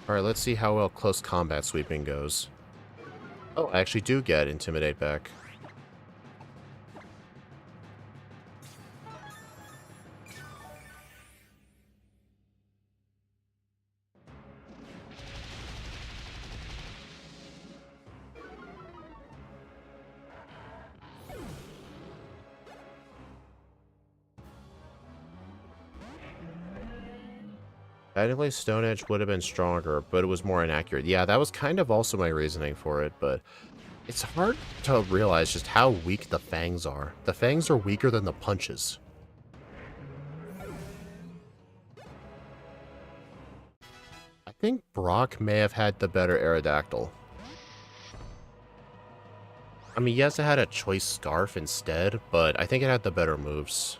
Alright, let's see how well close combat sweeping goes. Oh, I actually do get Intimidate back. Technically, Stone Edge would have been stronger, but it was more inaccurate. Yeah, that was kind of also my reasoning for it, but it's hard to realize just how weak the Fangs are. The Fangs are weaker than the punches. I think Brock may have had the better Aerodactyl. I mean, yes, it had a Choice Scarf instead, but I think it had the better moves.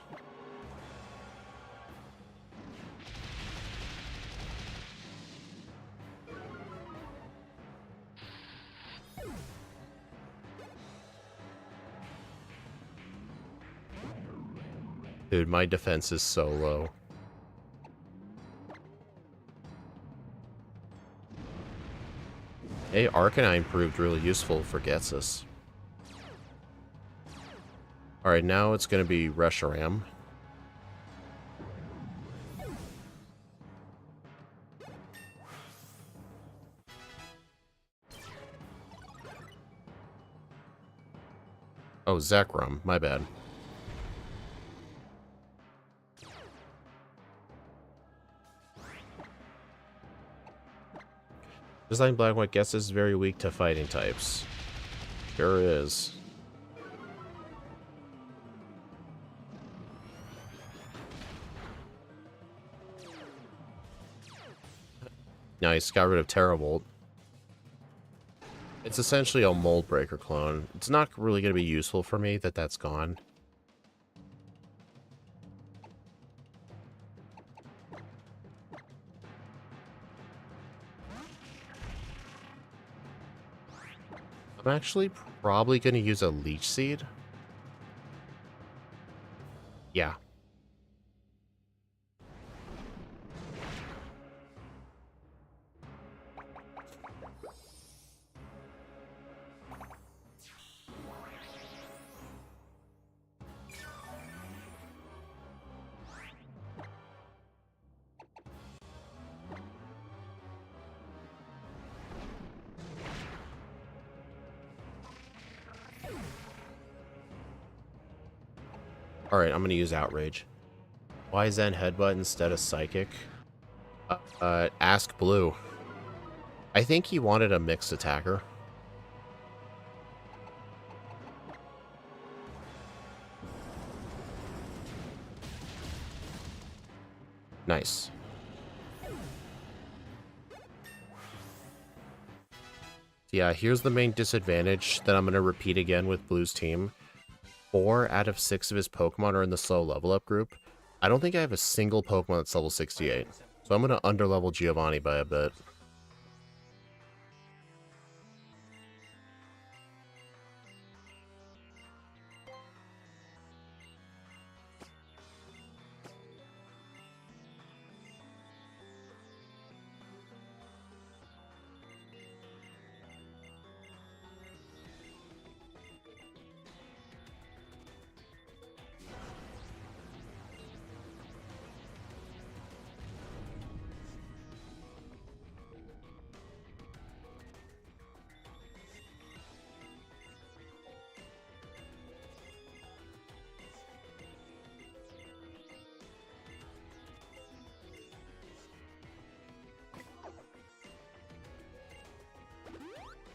Dude, my defense is so low. Hey, Arcanine proved really useful for Getsus. Alright, now it's going to be Reshiram. Oh, Zekrom, my bad. Design Black White Getsus is very weak to fighting types. Sure is. Nice, got rid of Terravolt. It's essentially a Mold Breaker clone. It's not really going to be useful for me that that's gone. I'm actually probably going to use a Leech Seed. Yeah. Alright, I'm going to use Outrage. Why Zen Headbutt instead of Psychic? Ask Blue. I think he wanted a mixed attacker. Nice. Yeah, here's the main disadvantage that I'm going to repeat again with Blue's team. 4 out of 6 of his Pokemon are in the slow level up group. I don't think I have a single Pokemon that's level 68. So I'm going to underlevel Giovanni by a bit.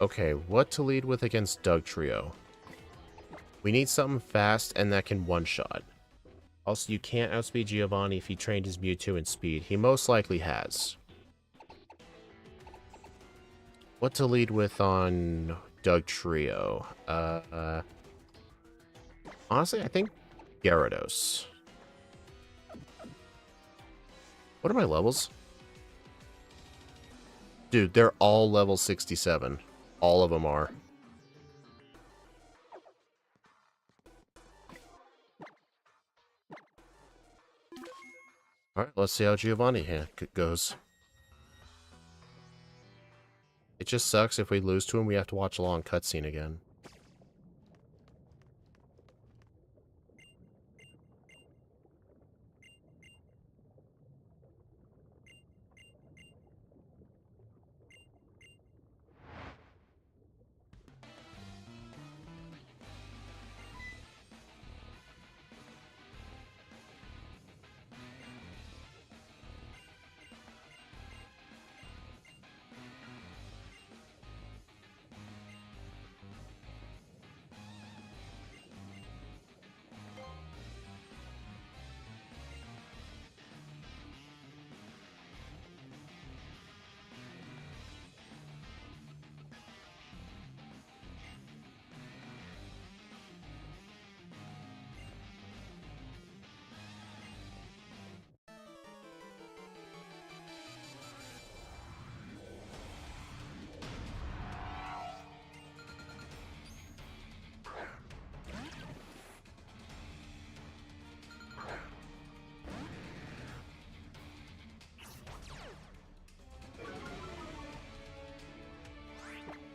Okay, what to lead with against Dugtrio? We need something fast and that can one-shot. Also, you can't outspeed Giovanni if he trained his Mewtwo in speed. He most likely has. What to lead with on Dugtrio? Honestly, I think Gyarados. What are my levels? Dude, they're all level 67. All of them are. Alright, let's see how Giovanni goes. It just sucks if we lose to him, we have to watch a long cutscene again.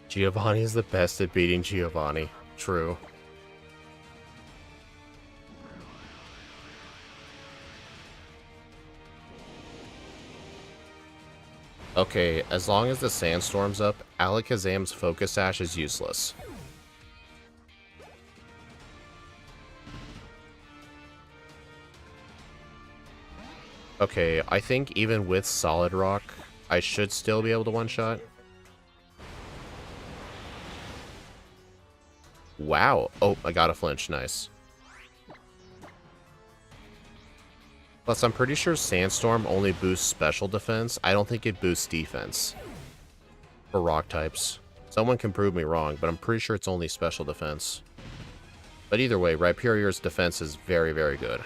Giovanni is the best at beating Giovanni. True. Okay, as long as the sandstorm's up, Alakazam's Focus Sash is useless. Okay, I think even with Solid Rock, I should still be able to one-shot. Wow. Oh, I got a flinch. Nice. Plus, I'm pretty sure Sandstorm only boosts special defense. I don't think it boosts defense for rock types. Someone can prove me wrong, but I'm pretty sure it's only special defense. But either way, Rhyperior's defense is very, very good.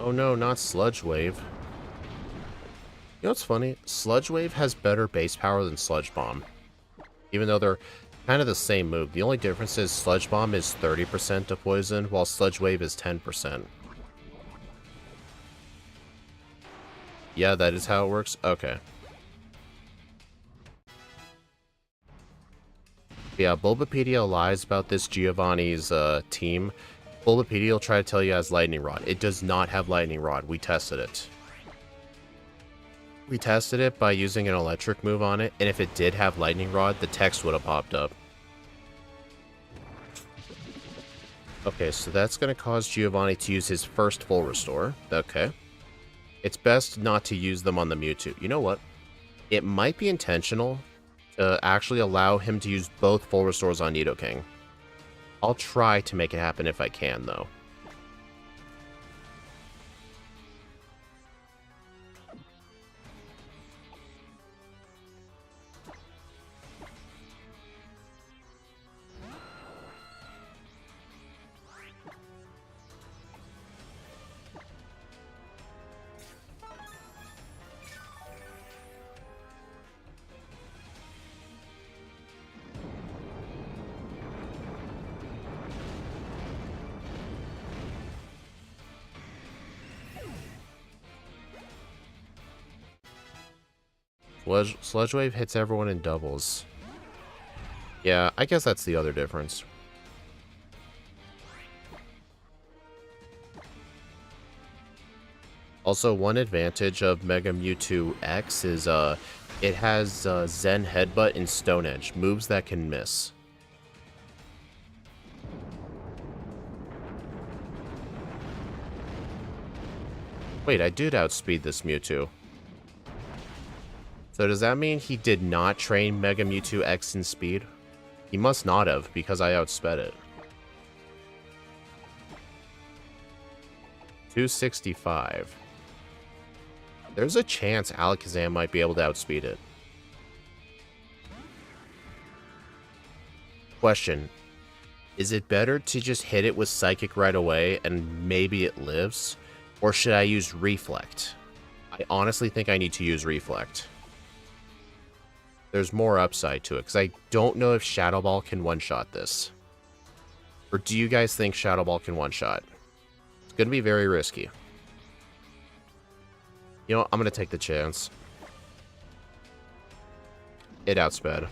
Oh no, not Sludge Wave. You know what's funny? Sludge Wave has better base power than Sludge Bomb. Even though they're kind of the same move. The only difference is Sludge Bomb is 30% to poison, while Sludge Wave is 10%. Yeah, that is how it works? Okay. Yeah, Bulbapedia lies about this Giovanni's team. Bulbapedia will try to tell you it has Lightning Rod. It does not have Lightning Rod. We tested it. We tested it by using an electric move on it, and if it did have Lightning Rod, the text would have popped up. Okay, so that's going to cause Giovanni to use his first full restore. Okay. It's best not to use them on the Mewtwo. You know what? It might be intentional to actually allow him to use both full restores on Nidoking. I'll try to make it happen if I can, though. Sludge Wave hits everyone in doubles. Yeah, I guess that's the other difference. Also, one advantage of Mega Mewtwo X is it has Zen Headbutt and Stone Edge, moves that can miss. Wait, I did outspeed this Mewtwo. So does that mean he did not train Mega Mewtwo X in speed? He must not have, because I outsped it. 265. There's a chance Alakazam might be able to outspeed it. Question. Is it better to just hit it with Psychic right away and maybe it lives? Or should I use Reflect? I honestly think I need to use Reflect. There's more upside to it, because I don't know if Shadow Ball can one-shot this. Or do you guys think Shadow Ball can one-shot? It's going to be very risky. You know what? I'm going to take the chance. It outsped.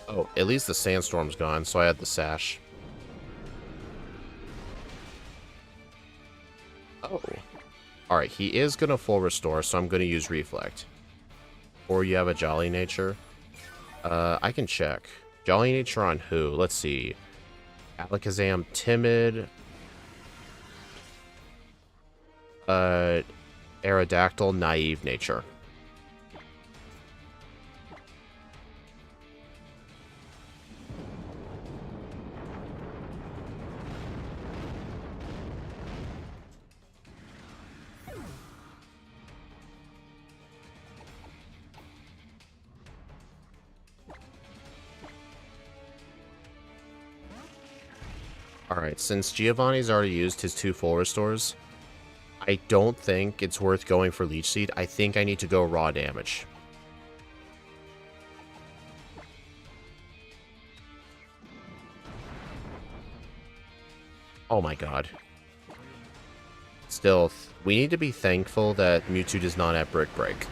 Oh, at least the Sandstorm's gone, so I had the Sash. Oh. Alright, he is going to full restore, so I'm going to use Reflect. Or you have a Jolly Nature. I can check. Jolly Nature on who? Let's see. Alakazam, Timid. Aerodactyl, Naive Nature. Alright, since Giovanni's already used his 2 full restores, I don't think it's worth going for Leech Seed. I think I need to go raw damage. Oh my god. Still, we need to be thankful that Mewtwo does not have Brick Break.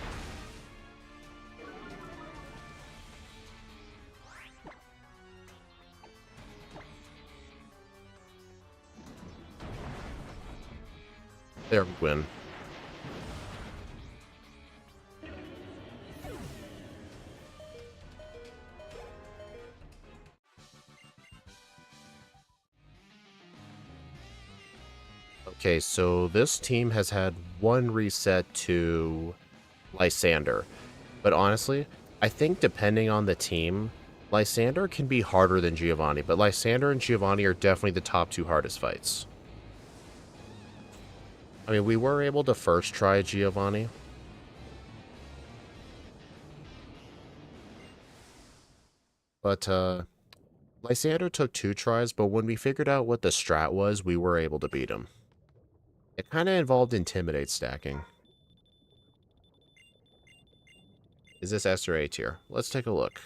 There we win. Okay, so this team has had one reset to Lysander. But honestly, I think depending on the team, Lysander can be harder than Giovanni. But Lysander and Giovanni are definitely the top 2 hardest fights. I mean, we were able to first try Giovanni. But, Lysander took 2 tries, but when we figured out what the strat was, we were able to beat him. It kind of involved Intimidate stacking. Is this S or A tier? Let's take a look.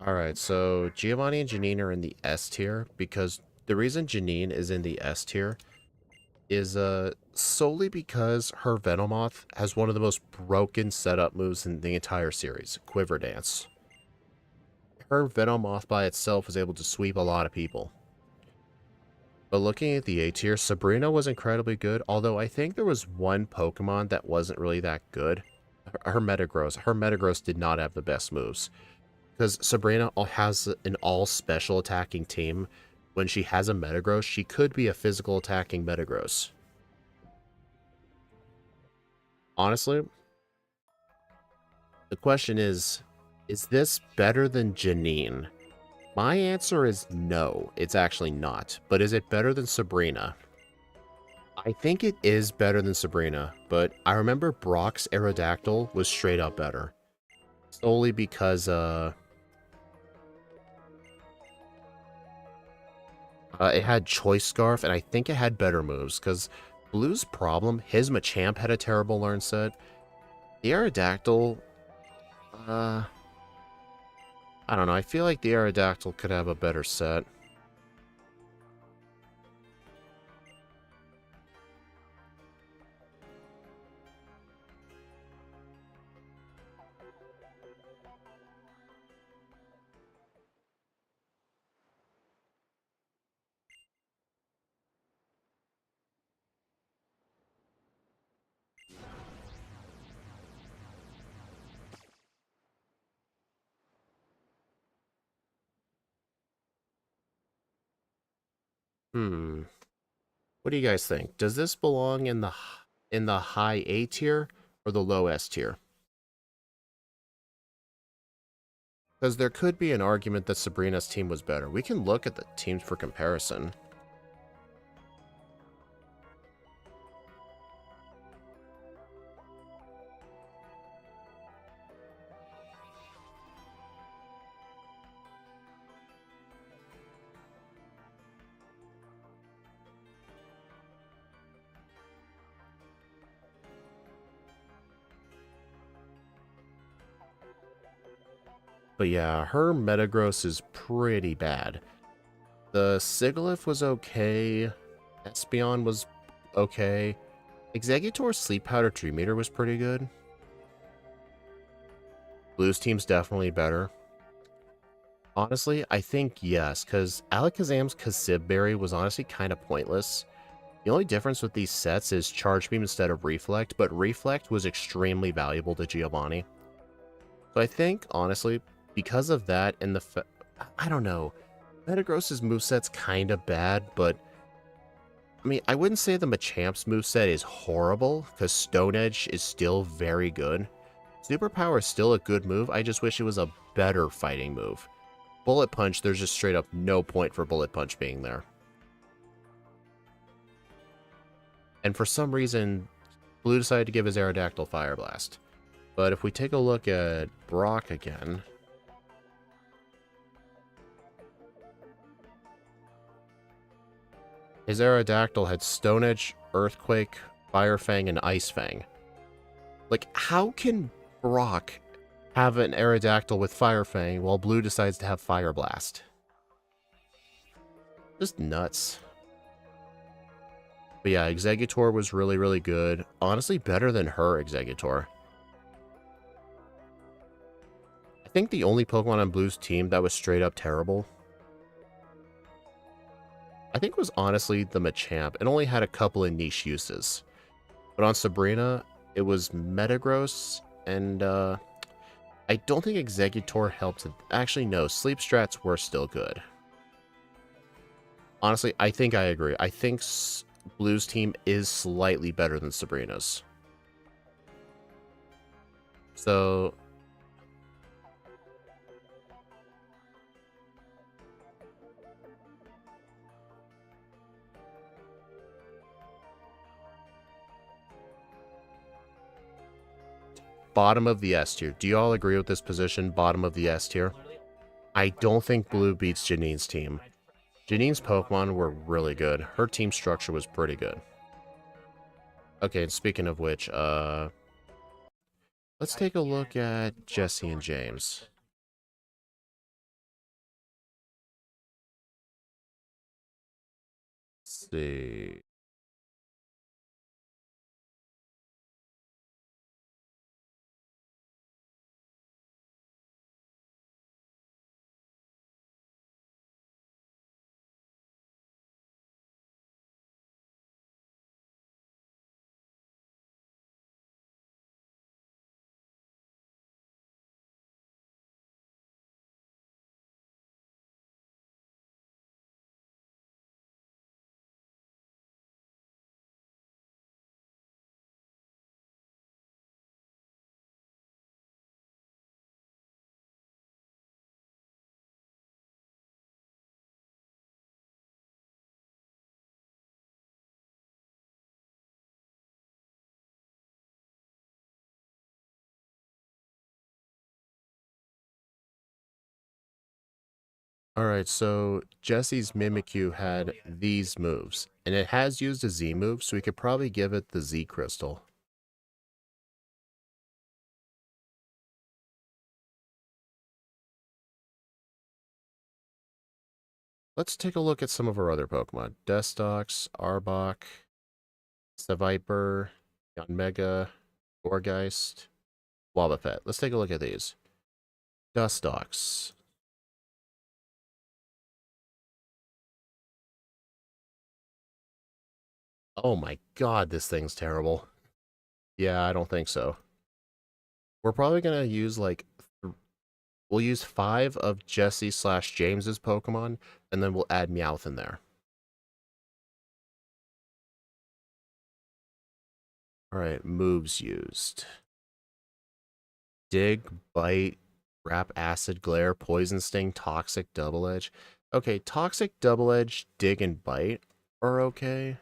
Alright, so Giovanni and Janine are in the S tier because the reason Janine is in the S tier is solely because her Venomoth has one of the most broken setup moves in the entire series, Quiver Dance. Her Venomoth by itself was able to sweep a lot of people. But looking at the A tier, Sabrina was incredibly good, although I think there was one Pokemon that wasn't really that good. Her Metagross. Her Metagross did not have the best moves. Because Sabrina has an all-special attacking team. When she has a Metagross, she could be a physical attacking Metagross. Honestly, the question is this better than Janine? My answer is no, it's actually not. But is it better than Sabrina? I think it is better than Sabrina, but I remember Brock's Aerodactyl was straight up better. Solely because, it had Choice Scarf, and I think it had better moves, because Blue's problem, his Machamp had a terrible learn set. The Aerodactyl, I don't know, I feel like the Aerodactyl could have a better set. What do you guys think? Does this belong in the high A tier or the low S tier? Because there could be an argument that Sabrina's team was better. We can look at the teams for comparison. But yeah, her Metagross is pretty bad. The Sigilyph was okay. Espeon was okay. Exeggutor's Sleep Powder Tree Meter was pretty good. Blue's team's definitely better. Honestly, I think yes, because Alakazam's Kasib Berry was honestly kind of pointless. The only difference with these sets is Charge Beam instead of Reflect, but Reflect was extremely valuable to Giovanni. So I think, honestly, because of that and the I don't know. Metagross's moveset's kind of bad, but I mean, I wouldn't say the Machamp's moveset is horrible, because Stone Edge is still very good. Superpower is still a good move, I just wish it was a better fighting move. Bullet Punch, there's just straight up no point for Bullet Punch being there. And for some reason, Blue decided to give his Aerodactyl Fire Blast. But if we take a look at Brock again, his Aerodactyl had Stone Edge, Earthquake, Fire Fang, and Ice Fang. Like, how can Brock have an Aerodactyl with Fire Fang while Blue decides to have Fire Blast? Just nuts. But yeah, Exeggutor was really, really good. Honestly, better than her Exeggutor. I think the only Pokemon on Blue's team that was straight up terrible, I think was honestly the Machamp. It only had a couple of niche uses. But on Sabrina, it was Metagross, and I don't think Exeggutor helped. Actually, no, Sleep Strats were still good. Honestly, I think I agree. I think Blue's team is slightly better than Sabrina's. So bottom of the S tier. Do you all agree with this position? Bottom of the S tier? I don't think Blue beats Janine's team. Janine's Pokemon were really good. Her team structure was pretty good. Okay, and speaking of which, let's take a look at Jesse and James. Let's see. Alright, so Jesse's Mimikyu had these moves, and it has used a Z move, so we could probably give it the Z Crystal. Let's take a look at some of our other Pokemon. Dustox, Arbok, Seviper, Yanmega, Gourgeist, Wobbuffet. Let's take a look at these. Dustox. Oh my god, this thing's terrible. Yeah, I don't think so. We're probably gonna use like we'll use 5 of Jesse slash James's Pokemon, and then we'll add Meowth in there. Alright, moves used. Dig, Bite, Wrap, Acid, Glare, Poison Sting, Toxic, Double Edge. Okay, Toxic, Double Edge, Dig, and Bite are okay.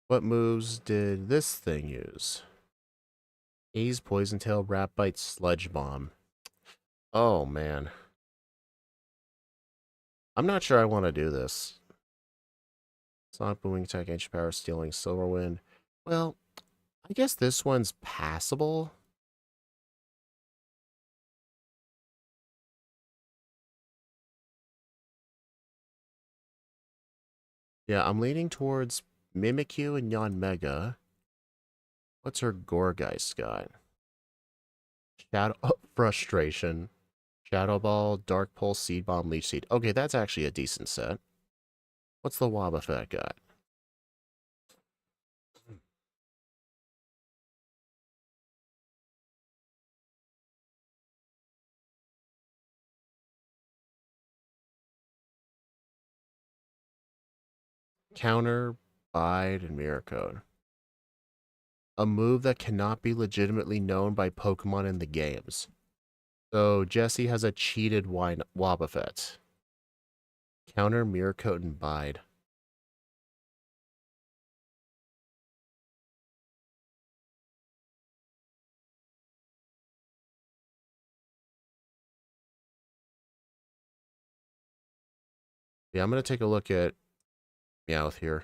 What moves did this thing use? Haze, Poison Tail, Wrap, Bite, Sludge Bomb. Oh, man. I'm not sure I want to do this. Sonic Booming Attack, Ancient Power, Stealing, Silver Wind. Well, I guess this one's passable. Yeah, I'm leaning towards Mimikyu and Yanmega. What's her Gourgeist got? Shadow Frustration. Shadow Ball, Dark Pulse, Seed Bomb, Leech Seed. Okay, that's actually a decent set. What's the Wobbuffet got? Counter, Bide, and Mirror Code. A move that cannot be legitimately known by Pokemon in the games. So Jesse has a cheated Wobbuffet. Counter, Mirror Coat, and Bide. Yeah, I'm going to take a look at Meowth here.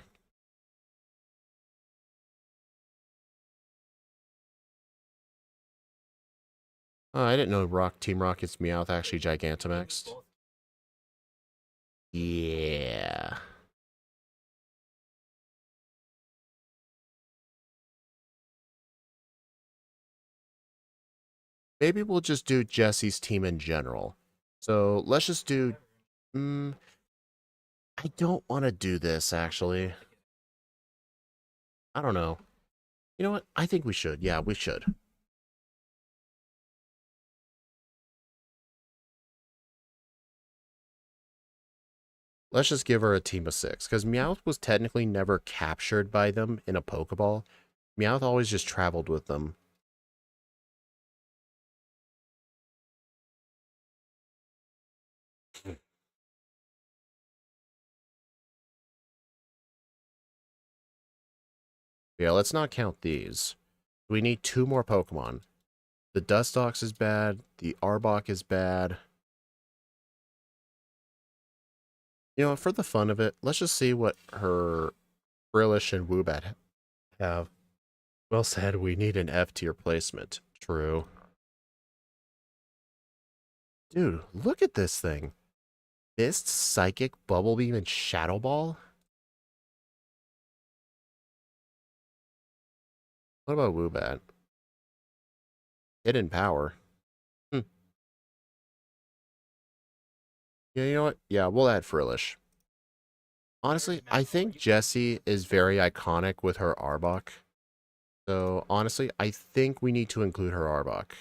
Oh, I didn't know Team Rocket's Meowth actually Gigantamaxed. Yeah. Maybe we'll just do Jesse's team in general. So let's just do... I don't want to do this, actually. I don't know. You know what? I think we should. Yeah, we should. Let's just give her a team of 6, because Meowth was technically never captured by them in a Pokeball. Meowth always just traveled with them. Yeah, let's not count these. We need 2 more Pokemon. The Dustox is bad. The Arbok is bad. You know, for the fun of it, let's just see what her Frillish and Woobat have. Well said, we need an F tier placement. True. Dude, look at this thing. Mist, Psychic, Bubble Beam, and Shadow Ball? What about Woobat? Hidden Power. Hmm. Yeah, you know what? Yeah, we'll add Frillish. Honestly, I think Jessie is very iconic with her Arbok. So, honestly, I think we need to include her Arbok.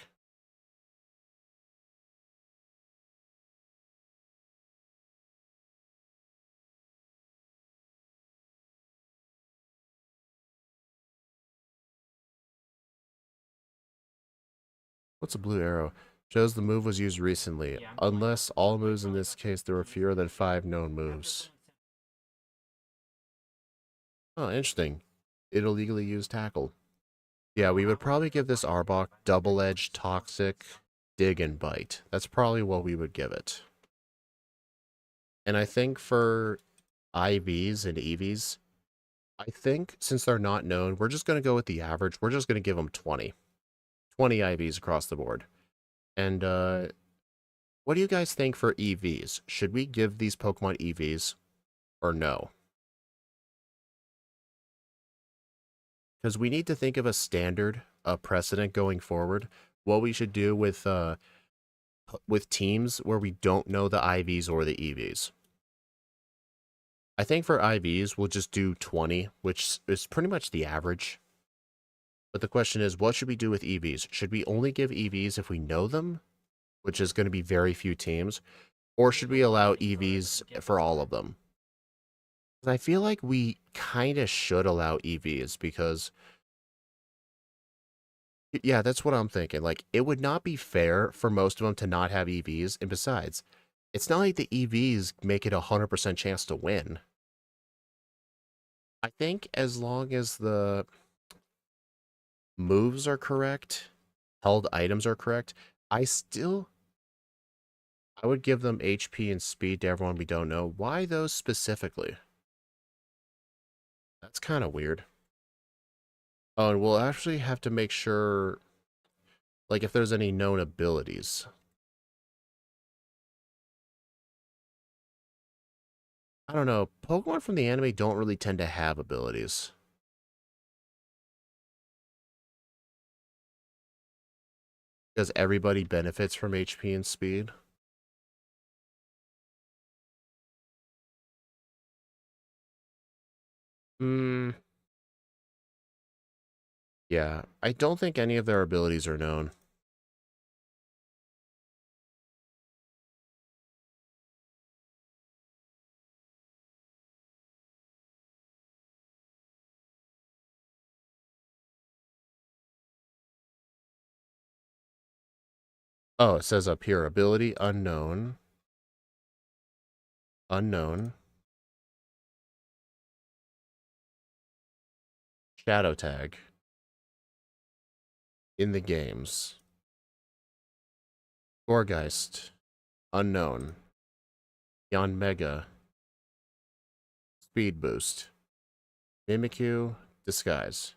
What's a blue arrow? Shows the move was used recently. Unless all moves in this case, there were fewer than 5 known moves. Oh, interesting. It illegally used Tackle. Yeah, we would probably give this Arbok Double-Edged, Toxic, Dig, and Bite. That's probably what we would give it. And I think for IVs and EVs, I think since they're not known, we're just going to go with the average. We're just going to give them 20. 20 IVs across the board. And what do you guys think for EVs? Should we give these Pokemon EVs or no? Because we need to think of a standard, a precedent going forward. What we should do with teams where we don't know the IVs or the EVs. I think for IVs, we'll just do 20, which is pretty much the average. But the question is, what should we do with EVs? Should we only give EVs if we know them, which is going to be very few teams? Or should we allow EVs for all of them? I feel like we kind of should allow EVs because, yeah, that's what I'm thinking. Like, it would not be fair for most of them to not have EVs. And besides, it's not like the EVs make it a 100% chance to win. I think as long as the moves are correct, held items are correct, I would give them HP and speed to everyone we don't know. Why those specifically? That's kind of weird. Oh, and we'll actually have to make sure, like, if there's any known abilities. I don't know. Pokemon from the anime don't really tend to have abilities. Because everybody benefits from HP and speed. Hmm. Yeah, I don't think any of their abilities are known. Oh, it says up here, ability unknown. Unknown. Shadow tag. In the games. Gorgeist. Unknown. Beyond Mega. Speed boost. Mimikyu. Disguise.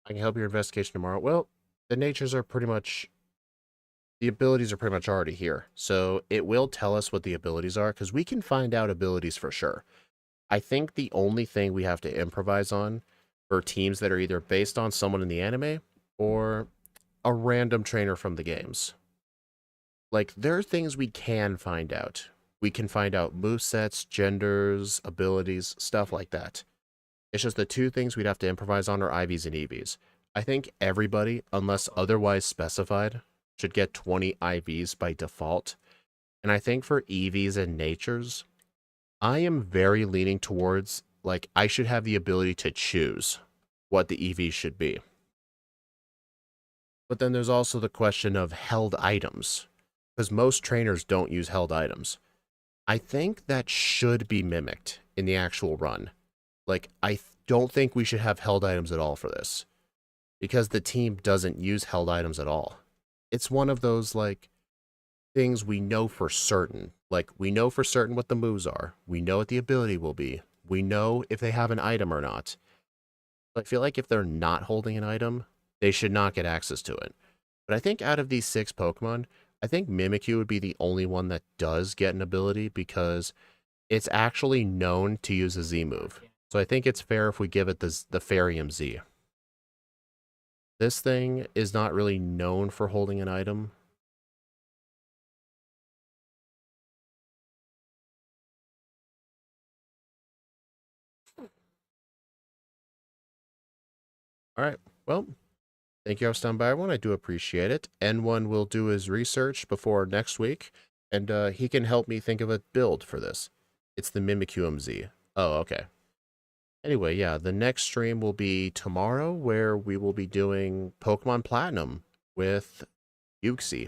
I can help your investigation tomorrow. Well, the natures are pretty much... The abilities are pretty much already here. So it will tell us what the abilities are, because we can find out abilities for sure. I think the only thing we have to improvise on for teams that are either based on someone in the anime or a random trainer from the games. Like, there are things we can find out. We can find out movesets, genders, abilities, stuff like that. It's just the two things we'd have to improvise on are IVs and EVs. I think everybody, unless otherwise specified, should get 20 IVs by default. And I think for EVs and natures, I am very leaning towards, like, I should have the ability to choose what the EV should be. But then there's also the question of held items, because most trainers don't use held items. I think that should be mimicked in the actual run. Like, don't think we should have held items at all for this. because the team doesn't use held items at all. It's one of those, like, things we know for certain. Like, we know for certain what the moves are. We know what the ability will be. We know if they have an item or not. But I feel like if they're not holding an item, they should not get access to it. But I think out of these 6 Pokemon, I think Mimikyu would be the only one that does get an ability because it's actually known to use a Z move. So I think it's fair if we give it the Farium Z. This thing is not really known for holding an item. Alright, well, thank you for stopping by, everyone. I do appreciate it. N1 will do his research before next week, and he can help me think of a build for this. It's the Mimikyu MZ. Oh, okay. Anyway, yeah, the next stream will be tomorrow, where we will be doing Pokemon Platinum with Yuxi.